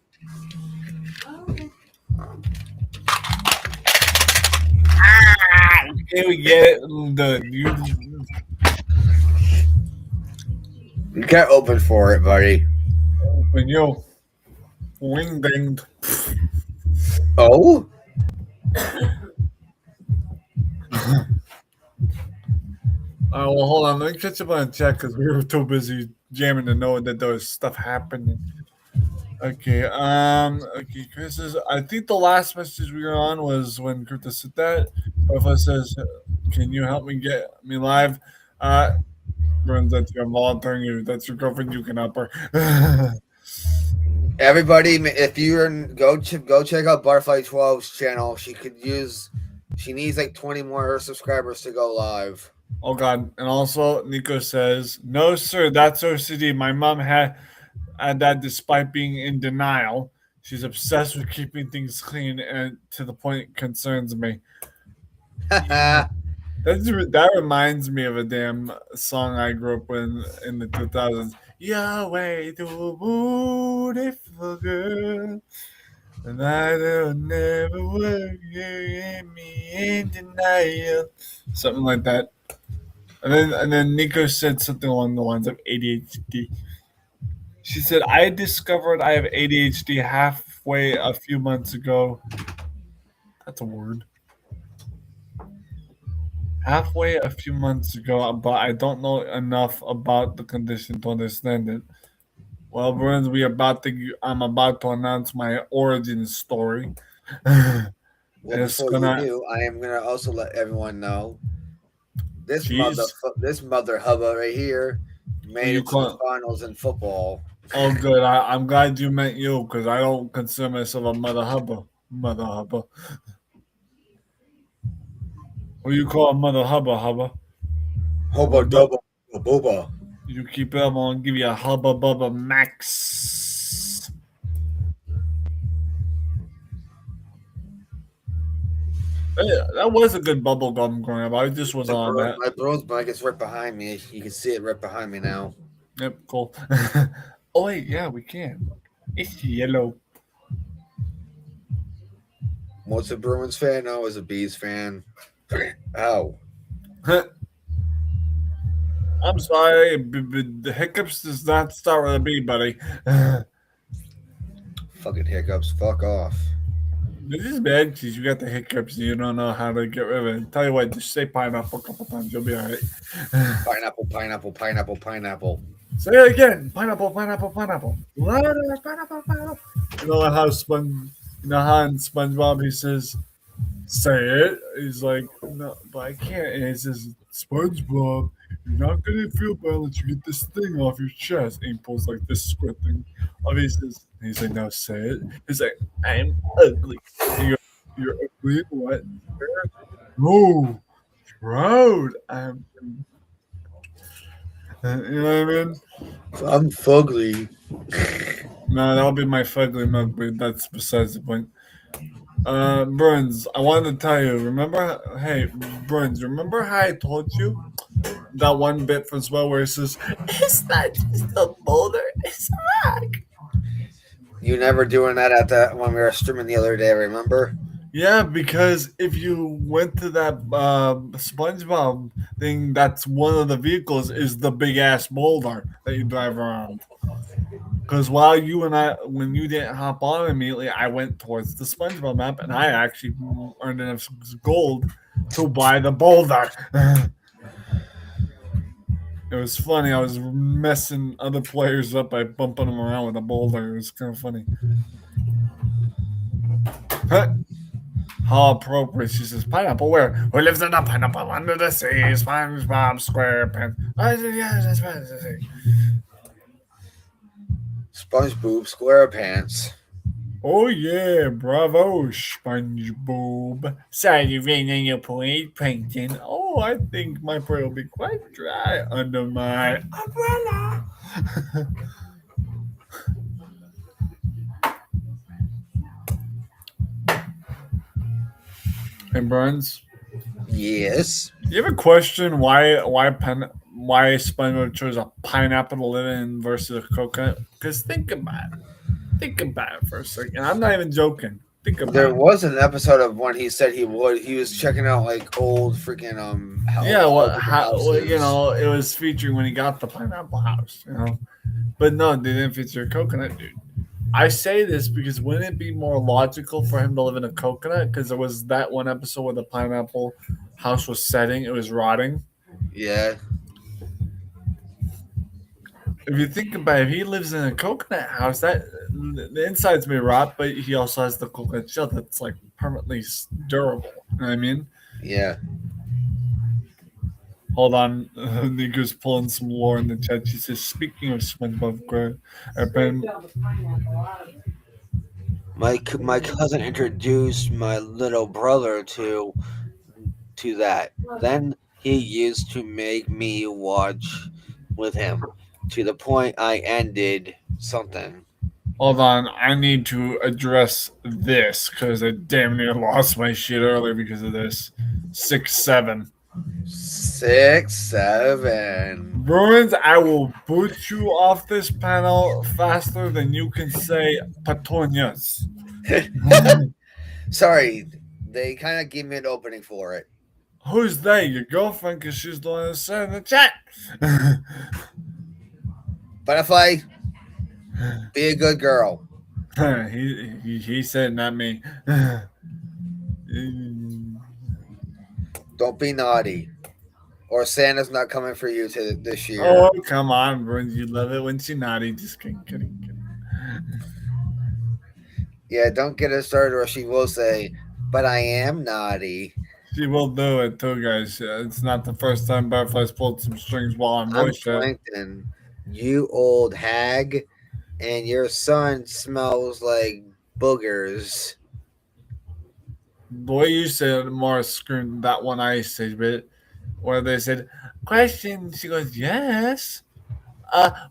Here we get it. You can't open for it, buddy. When you wing dinged. Oh? Well, hold on. Let me catch up on chat because we were too busy jamming to know that there was stuff happening. Okay. Okay. Chris says, I think the last message we were on was when Krista said that. Buffa says, "Can you help me get me live?" Burns, that's your mom telling you. That's your girlfriend. You can help her. Everybody, if you're go check out Butterfly 12's channel. She needs like 20 more subscribers to go live. Oh God! And also, Nico says, "No, sir, that's OCD. My mom had that despite being in denial. She's obsessed with keeping things clean, and to the point it concerns me." That reminds me of a damn song I grew up with in the 2000s. Yahweh, the beautiful girl, and I will never work me in denial. Something like that. And then Nico said something along the lines of ADHD. She said, "I discovered I have ADHD halfway a few months ago." That's a word. Halfway a few months ago, but I don't know enough about the condition to understand it. Well, Burns, I'm about to announce my origin story. Well, It's before gonna- you do, I am gonna also let everyone know this Jeez. mother hubba right here made you it to the call- finals in football. Oh, good. I'm glad you meant you because I don't consider myself a mother hubba. Mother hubba. What do you call a mother hubba hubba? Hubba dubba booba. You keep it up, I'm gonna give you a hubba bubba max. That was a good bubble gum growing up. I just was on that. My bronze mic is right behind me. You can see it right behind me now. Yep, cool. Oh wait, yeah, we can. It's yellow. What's a Bruins fan? No, is a Bees fan. Ow. I'm sorry, the hiccups does not start with a B, buddy. Fucking hiccups. Fuck off. This is bad because you got the hiccups and you don't know how to get rid of it. Tell you what, just say pineapple a couple times, you'll be all right. Pineapple, pineapple, pineapple, pineapple. Say it again. Pineapple, pineapple, pineapple. Louder, pineapple, pineapple. You know how in SpongeBob he says, "Say it." He's like, "No, but I can't." And he says, "SpongeBob, you're not gonna feel bad unless you get this thing off your chest." And he pulls like this squid thing. Obviously, he's like, "No, say it." He's like, "I'm ugly." And you go, "You're ugly? What?" No, proud. You know what I mean? I'm fugly. No, that'll be my fugly mug, but that's besides the point. Burns, I wanted to tell you, Burns, remember how I told you that one bit from Swell where it says, "It's not just a boulder, it's a rock." You never doing that at that when we were streaming the other day, remember? Yeah, because if you went to that SpongeBob thing, that's one of the vehicles is the big ass boulder that you drive around. Because when you didn't hop on immediately, I went towards the SpongeBob map and I actually earned enough gold to buy the boulder. It was funny. I was messing other players up by bumping them around with a boulder. It was kind of funny. How appropriate. She says, "Pineapple where? Who lives in a pineapple under the sea? SpongeBob SquarePants." SpongeBob SquarePants. Oh yeah, bravo, SpongeBob. Sorry to rain on your parade, Plankton. Oh, I think my parade will be quite dry under my umbrella. Hey, Burns. Yes. You ever question why why SpongeBob chose a pineapple to live in versus a coconut. Because think about it. Think about it for a second. I'm not even joking. Think about There it. was an episode of when he said he would. He was checking out like old freaking Yeah, old well, you houses. know, it was featuring when he got the pineapple house, you know. But no, they didn't feature a coconut, dude. I say this because wouldn't it be more logical for him to live in a coconut? Because there was that one episode where the pineapple house was setting, it was rotting. Yeah. If you think about it, if he lives in a coconut house, that the insides may rot, but he also has the coconut shell that's like permanently durable. You know what I mean? Yeah. Hold on, Nico's pulling some lore in the chat. She says, "Speaking of SpongeBob, My cousin introduced my little brother to that. Then he used to make me watch with him to the point I ended something. hold on, I need to address this because I damn near lost my shit earlier because of this. 6-7. 6-7. Bruins, I will boot you off this panel faster than you can say petunias. Sorry, they kind of gave me an opening for it. Who's they? Your girlfriend? Because she's the one that said in the chat. Butterfly, be a good girl. he said, not me. Don't be naughty, or Santa's not coming for you this year. Oh, come on, Bruins. You love it when she's naughty. Just kidding. Yeah, don't get her started, or she will say, "But I am naughty." She will do it too, guys. It's not the first time Butterfly's pulled some strings while on I'm voice chat. Plankton, you old hag, and your son smells like boogers. The way you said it, more screamed that one I said, but where they said, question, she goes, yes.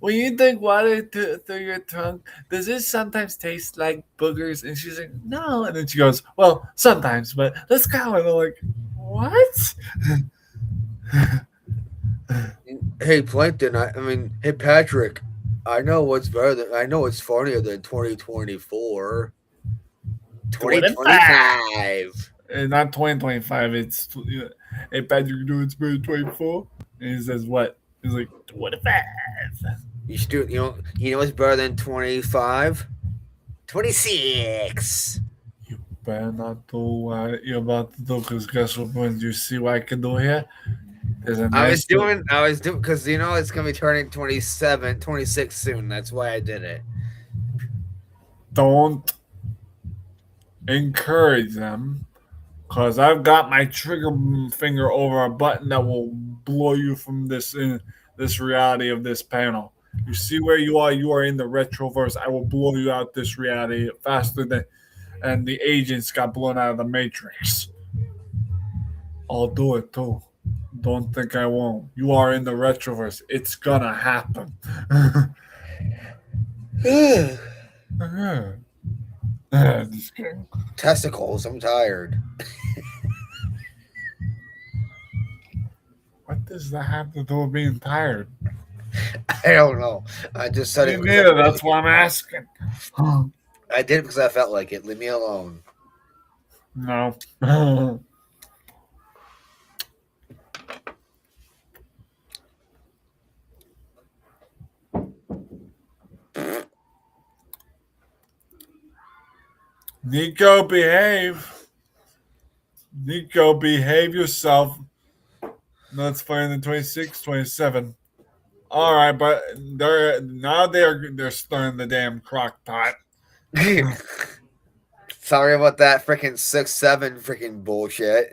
When you drink water through your tongue, does it sometimes taste like boogers? And she's like, no. And then she goes, well, sometimes, but let's go. And I'm like, what? Hey, Plankton. I mean, hey, Patrick. I know what's funnier than 2024. 2025. And not 2025. It's, hey, Patrick, you know it's 2024? And he says, what? He's like, 25. You know what's better than 25? 26. You better not do what you're about to do, because guess what, when you see what I can do here? There's a I nice was doing because it's gonna be turning 26 soon. That's why I did it. Don't encourage them, because I've got my trigger finger over a button that will blow you from this reality of this panel. You see where you are? You are in the retroverse. I will blow you out this reality faster than and the agents got blown out of the Matrix. I'll do it too. Don't think I won't. You are in the retroverse. It's gonna happen. Just kidding. Testicles. I'm tired. What does that have to do with being tired? I don't know. I just said Me it. neither. That's why I'm asking. I did it because I felt like it. Leave me alone. No. Nico, behave. Nico, behave yourself. No, it's fine. The 26, 27. All right, but they're stirring the damn crock pot. Sorry about that freaking 6-7 freaking bullshit.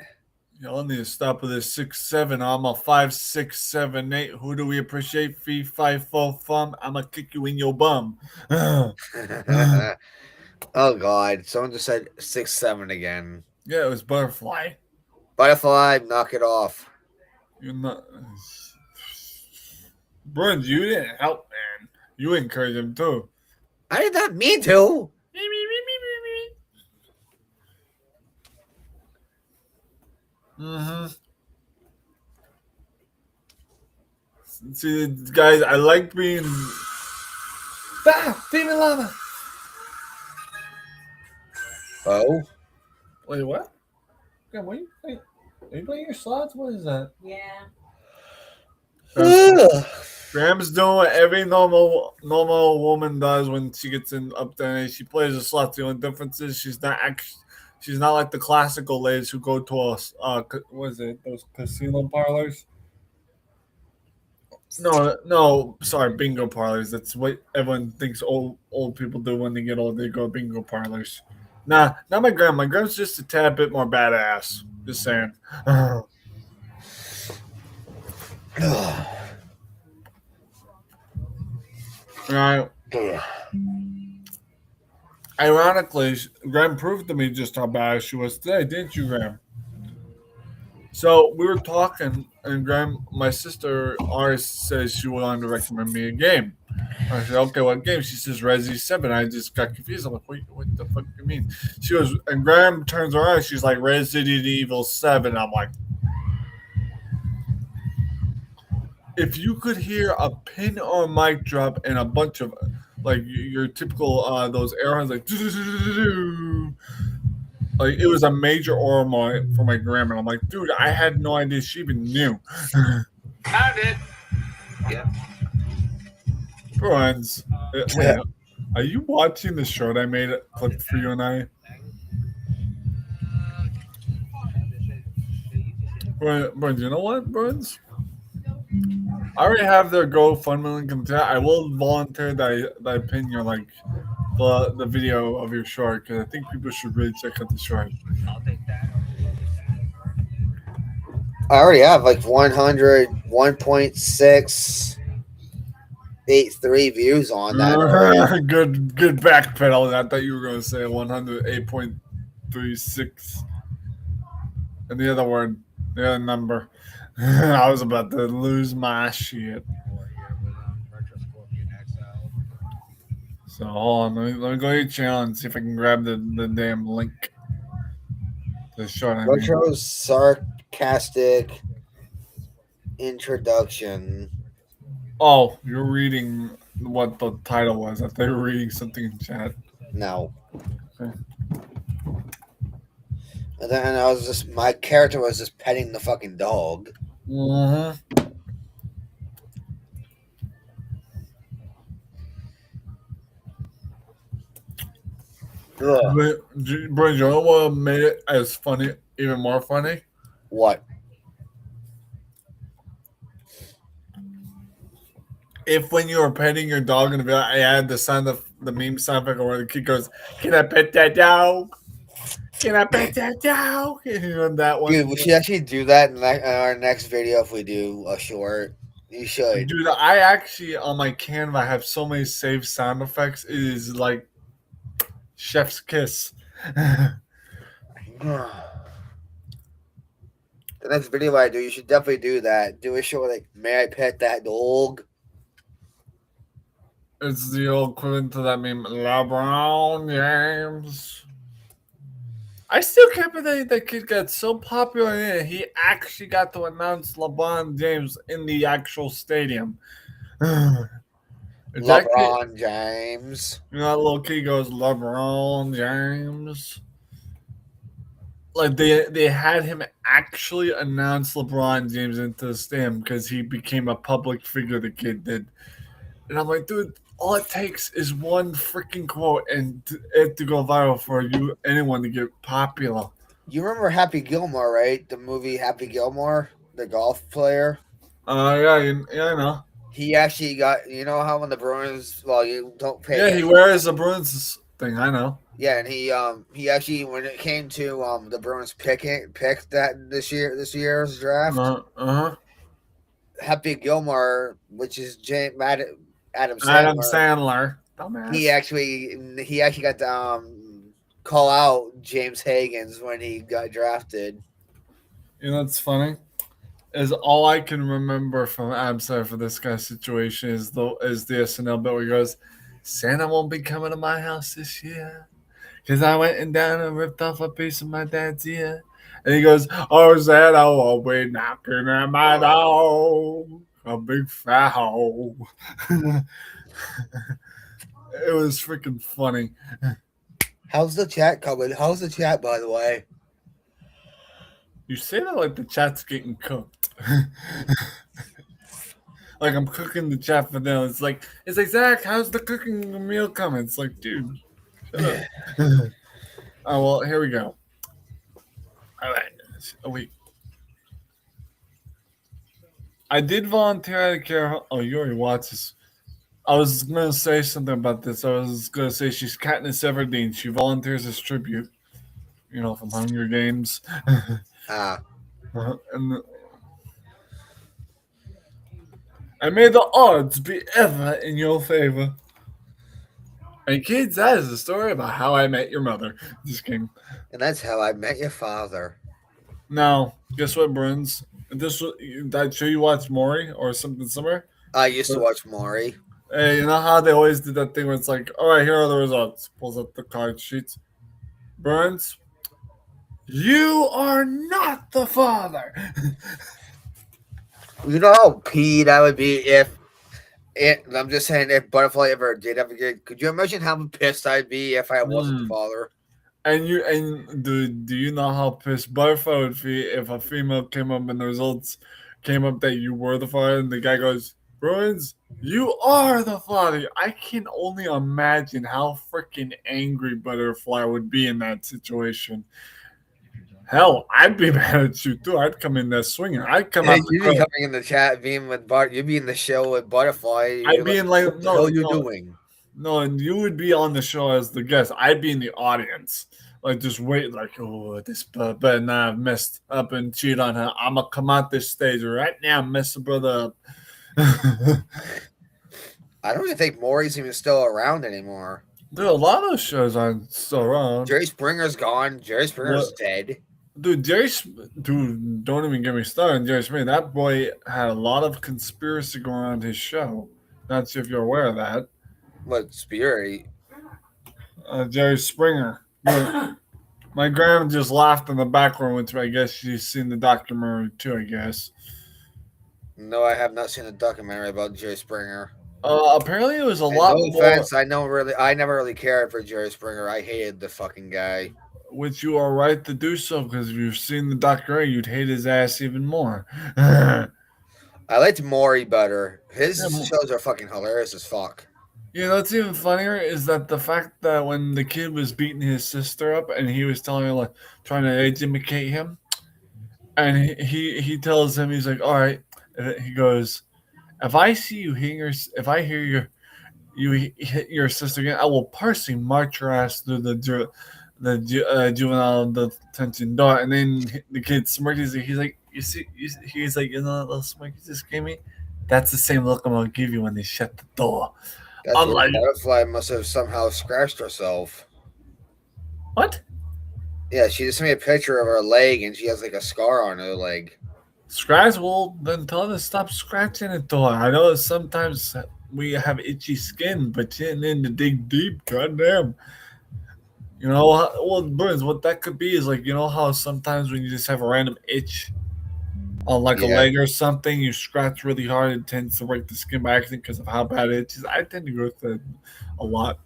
Y'all need to stop with this 6-7. I'm a 5, 6, 7, 8. Who do we appreciate? 3, 5, 4, fun. I'ma kick you in your bum. Oh God! Someone just said 6-7 again. Yeah, it was Butterfly. Butterfly, knock it off. You're not. Bruns, you didn't help, man. You encouraged him too. I did not mean to. See, guys, I like being. Demon lava. Oh, Wait, what? Okay, what are you playing your slots? What is that? Yeah. Graham's doing what every normal woman does when she gets up there and she plays the slots. The only difference is she's not like the classical ladies who go to us. What is it? Those casino parlors? No, sorry, bingo parlors. That's what everyone thinks old people do when they get old. They go to bingo parlors. Nah, not my grandma. My grandma's just a tad bit more badass. Just saying. Right. Ironically, Graham proved to me just how bad she was today, didn't you, Graham? So we were talking, and Graham, my sister, Aris, says she wanted to recommend me a game. I said, okay, what game? She says Resi 7. I just got confused. I'm like, wait, what the fuck do you mean? She goes, and Graham turns around. She's like, Resident Evil 7. I'm like, if you could hear a pin or a mic drop and a bunch of, like, your typical, those arrows, like it was a major aura for my grandma. I'm like, dude, I had no idea she even knew. Found it. Yeah. Friends, wait, are you watching the shirt I made clip for you and I? Burns, you know what, Burns? I already have their GoFundMe link in the chat. I will volunteer that I pin your the video of your short because I think people should really check out the short. I already have like 101.683 views on that. Good backpedal. I thought you were going to say 108.36. And the other number. I was about to lose my shit. So hold on, let me go to your channel and see if I can grab the damn link. The short. Retro's sarcastic introduction. Oh, you're reading what the title was. I thought you were reading something in chat. No. Okay. And then my character was just petting the fucking dog. Uh-huh. But, you know what made it as funny, even more funny? What? If when you were petting your dog and I had the meme sound effect where the kid goes, "Can I pet that dog? Can I pet that dog?" You know that one. Dude, we should actually do that in our next video if we do a short. You should. Dude, I actually on my Canva have so many saved sound effects. It is like chef's kiss. The next video I do, you should definitely do that. Do a short like, "May I pet that dog?" It's the old equivalent to that meme, LeBron James. I still can't believe that kid got so popular in it. He actually got to announce LeBron James in the actual stadium. LeBron James. You know, that little kid goes, LeBron James. Like, they had him actually announce LeBron James into the stadium because he became a public figure, the kid did. And I'm like, dude, all it takes is one freaking quote and it to go viral for anyone to get popular. You remember Happy Gilmore, right? The movie Happy Gilmore, the golf player. Yeah, I know. He actually got, you know how when the Bruins, well, you don't pay. Yeah, he wears the Bruins thing. I know. Yeah, and he actually, when it came to the Bruins picked that this year's draft. Happy Gilmore, which is Adam Sandler. Dumbass. He actually got to call out James Higgins when he got drafted. You know what's funny? Is all I can remember from Adam Sandler for this guy's situation is the SNL bit where he goes, "Santa won't be coming to my house this year because I went down and ripped off a piece of my dad's ear." And he goes, "Oh, Santa won't be knocking at my door." a big fat hole. It was freaking funny. How's the chat coming? How's the chat, by the way? You say that like the chat's getting cooked. Like I'm cooking the chat for them. It's like Zach, how's the cooking meal coming? It's like, dude, shut up. Oh well, here we go. All right. Oh wait. I did volunteer at a care home. Oh, you already watched this. I was gonna say something about this. I was gonna say she's Katniss Everdeen. She volunteers as tribute. You know, from Hunger Games. And may the odds be ever in your favor. And kids, that is a story about how I met your mother. Just kidding. And that's how I met your father. Now, guess what, Bruns? Did I show you watch Maury or something similar? I used to watch Maury. Hey, you know how they always did that thing where it's like, all right, here are the results. Pulls up the card sheets. Burns, you are not the father. You know how peed I would be if I'm just saying, if Butterfly ever get, could you imagine how pissed I'd be if I wasn't the father? And do you know how pissed Butterfly would be if a female came up and the results came up that you were the father and the guy goes, Bruins, you are the father. I can only imagine how freaking angry Butterfly would be in that situation. Hell, I'd be mad at you too. I'd come in there swinging. I'd come out. You'd be coming in the chat, being with you'd be in the show with Butterfly. I'd be in like, what the hell are you doing? No, and you would be on the show as the guest. I'd be in the audience, like just wait, like, oh, this better not have messed up and cheat on her. I'm gonna come out this stage right now, mess the brother up. I don't even think Maury's even still around anymore. Dude, a lot of those shows aren't still around. Jerry Springer's gone. Jerry Springer's dead. Dude, don't even get me started on Jerry Springer. That boy had a lot of conspiracy going on his show. Not sure if you're aware of that. What conspiracy? Jerry Springer. My grandma just laughed in the background, which I guess she's seen the documentary too, I guess. No, I have not seen a documentary about Jerry Springer. Apparently it was a lot no more. offense, I never really cared for Jerry Springer. I hated the fucking guy. Which you are right to do so, because if you've seen the documentary, you'd hate his ass even more. I liked Maury better. His shows are fucking hilarious as fuck. You know what's even funnier is that the fact that when the kid was beating his sister up and he was telling her, like, trying to educate him, and he tells him, he's like, all right, he goes, if I hear you hit your sister again, I will personally march your ass through the juvenile detention door. And then the kid smirks. He's like, he's like, you know that little smirk you just gave me? That's the same look I'm gonna give you when they shut the door. That's what Butterfly must have somehow scratched herself. What? Yeah, she just sent me a picture of her leg, and she has like a scar on her leg. Scratch? Well, then tell her to stop scratching the door. I know sometimes we have itchy skin, but you need to dig deep. Goddamn. You know, well, Burns, what that could be is like, you know how sometimes when you just have a random itch on like a leg or something, you scratch really hard, it tends to break the skin by accident because of how bad it is. I tend to go through it a lot.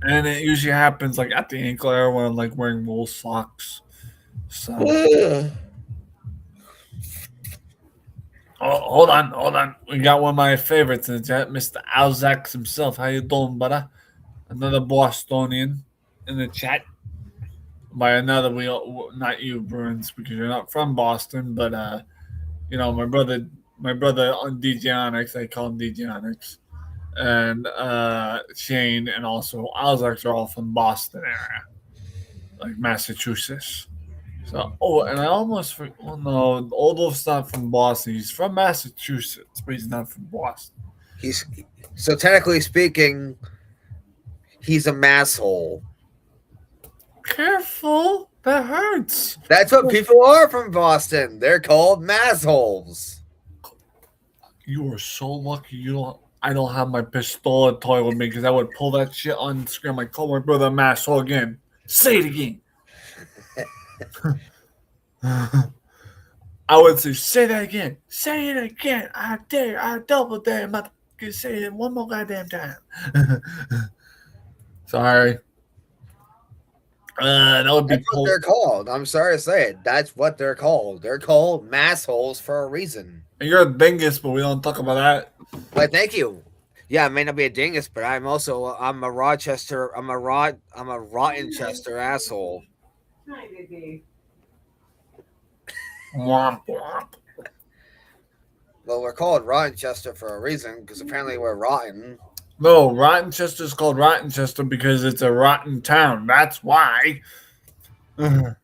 And it usually happens like at the ankle area when I'm like wearing wool socks. So hold on. We got one of my favorites in the chat, Mr. Alzax himself. How you doing, brother? Another Bostonian in the chat. By another, not you, Burns, because you're not from Boston, but you know, my brother on DJ Onyx, I call him DJ Onyx, and Shane, and also Alzax are all from Boston area, like Massachusetts. So, and I almost no, Oldolf's not from Boston. He's from Massachusetts, but he's not from Boston. So technically speaking, he's a masshole. Careful, that hurts. That's what people are from Boston. They're called massholes. You are so lucky I don't have my pistola toy with me, because I would pull that shit on the screen. I call my brother a masshole again. Say it again. I would say that again. Say it again. I dare. I double dare. Motherfucker, say it one more goddamn time. Sorry. That would be That's what they're called. I'm sorry to say it. That's what they're called. They're called massholes for a reason. You're a dingus, but we don't talk about that. But thank you. Yeah, I may not be a dingus, but I'm a Rochester. I'm a Rottenchester asshole. Hi, baby. Womp womp. Well, we're called Rottenchester for a reason because apparently we're rotten. No, Rottenchester's called Rottenchester because it's a rotten town. That's why. I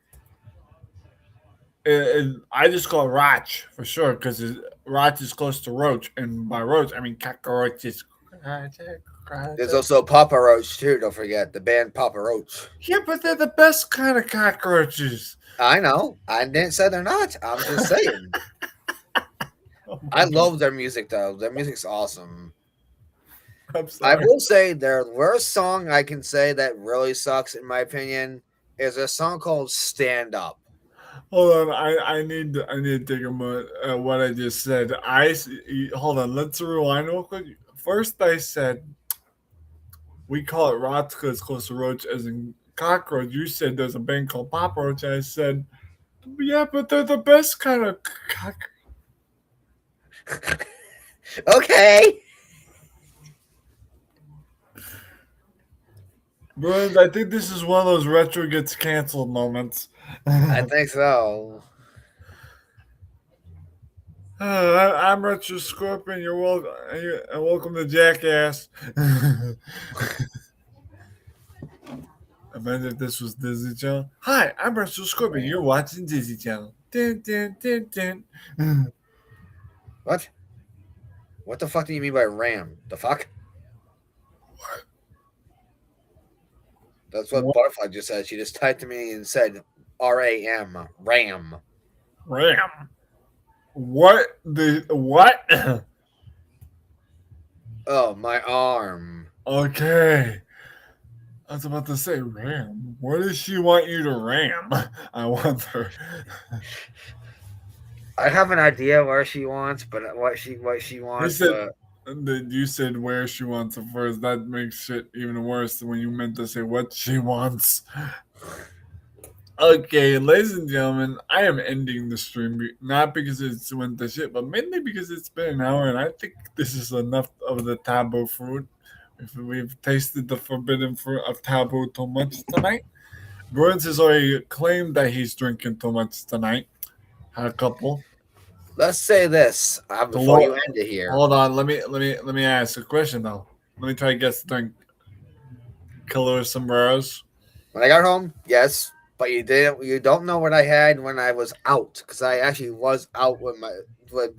just call it Roch for sure because Roch is close to Roach, and by Roach I mean cockroaches. There's also Papa Roach too. Don't forget the band Papa Roach. Yeah, but they're the best kind of cockroaches. I know. I didn't say they're not. I'm just saying. I love their music though. Their music's awesome. I'm sorry. I will say their worst song I can say that really sucks in my opinion is a song called "Stand Up." Hold on, I need to take a moment. What I just said. Hold on. Let's rewind real quick. First, I said we call it Roch because it's close to Roach, as in cockroach. You said there's a band called Papa Roach. I said, yeah, but they're the best kind of cockroach. Okay. Bro, I think this is one of those retro gets canceled moments. I think so. I'm Retro Scorpion. You're welcome. And welcome to Jackass. Imagine if this was Disney Channel. Hi, I'm Retro Scorpion. You're watching Disney Channel. Dun, dun, dun, dun. What? What the fuck do you mean by ram? The fuck? What? That's what Butterfly just said. She just typed to me and said RAM. Ram. Ram. What the what? Oh, my arm. Okay. I was about to say ram. What does she want you to ram? I wonder. I have an idea where she wants, but what she wants. You said where she wants it first. That makes shit even worse than when you meant to say what she wants. Okay, ladies and gentlemen, I am ending the stream not because it's went to shit, but mainly because it's been an hour, and I think this is enough of the taboo fruit. If we've tasted the forbidden fruit of taboo too much tonight, Burns has already claimed that he's drinking too much tonight. Had a couple. Let's say this before you end it here. Hold on, let me ask a question though. Let me try to guess the drink. Killer sombreros. When I got home, yes, but you don't know what I had when I was out because I actually was out with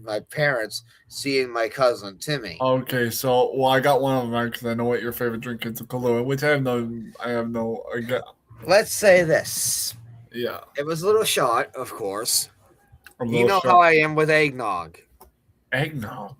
my parents seeing my cousin Timmy. Okay, so I got one of them right because I know what your favorite drink is, Kahlua, which I have no. Let's say this. Yeah, it was a little shot, of course. You know how I am with eggnog. Eggnog.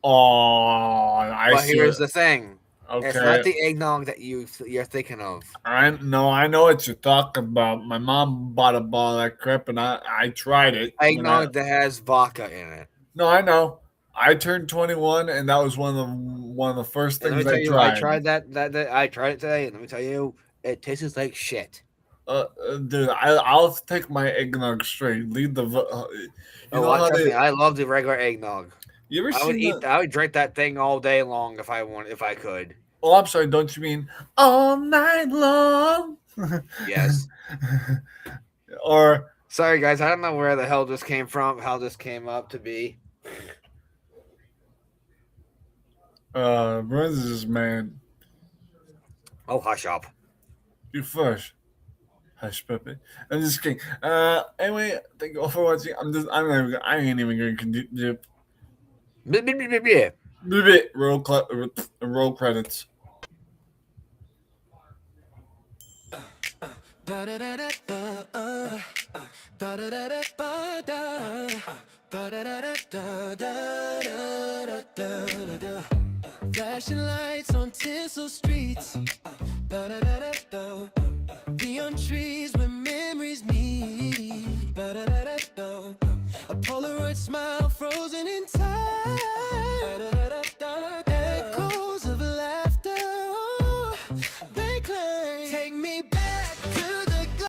Oh, But here's the thing. Okay. It's not the eggnog that you're thinking of. I know what you're talking about. My mom bought a bottle of that crap, and I tried it. Eggnog that has vodka in it. No, I know. I turned 21, and that was one of the first things I tried. I tried that. I tried it today, and let me tell you, it tastes like shit. Dude, I'll take my eggnog straight. Leave the. I love the regular eggnog. You ever I would drink that thing all day long if I could. Oh, I'm sorry. Don't you mean all night long? Yes. Or sorry, guys. I don't know where the hell this came from. How this came up to be. Bruns is just mad. Oh, hush up. You first. Hush, puppy. I'm just kidding. Anyway, thank you all for watching. I ain't even going to continue. Roll credits. Flashing lights on tinsel streets. Neon trees where memories meet. smile frozen in time. Echoes of laughter, oh, they claim. Take me back.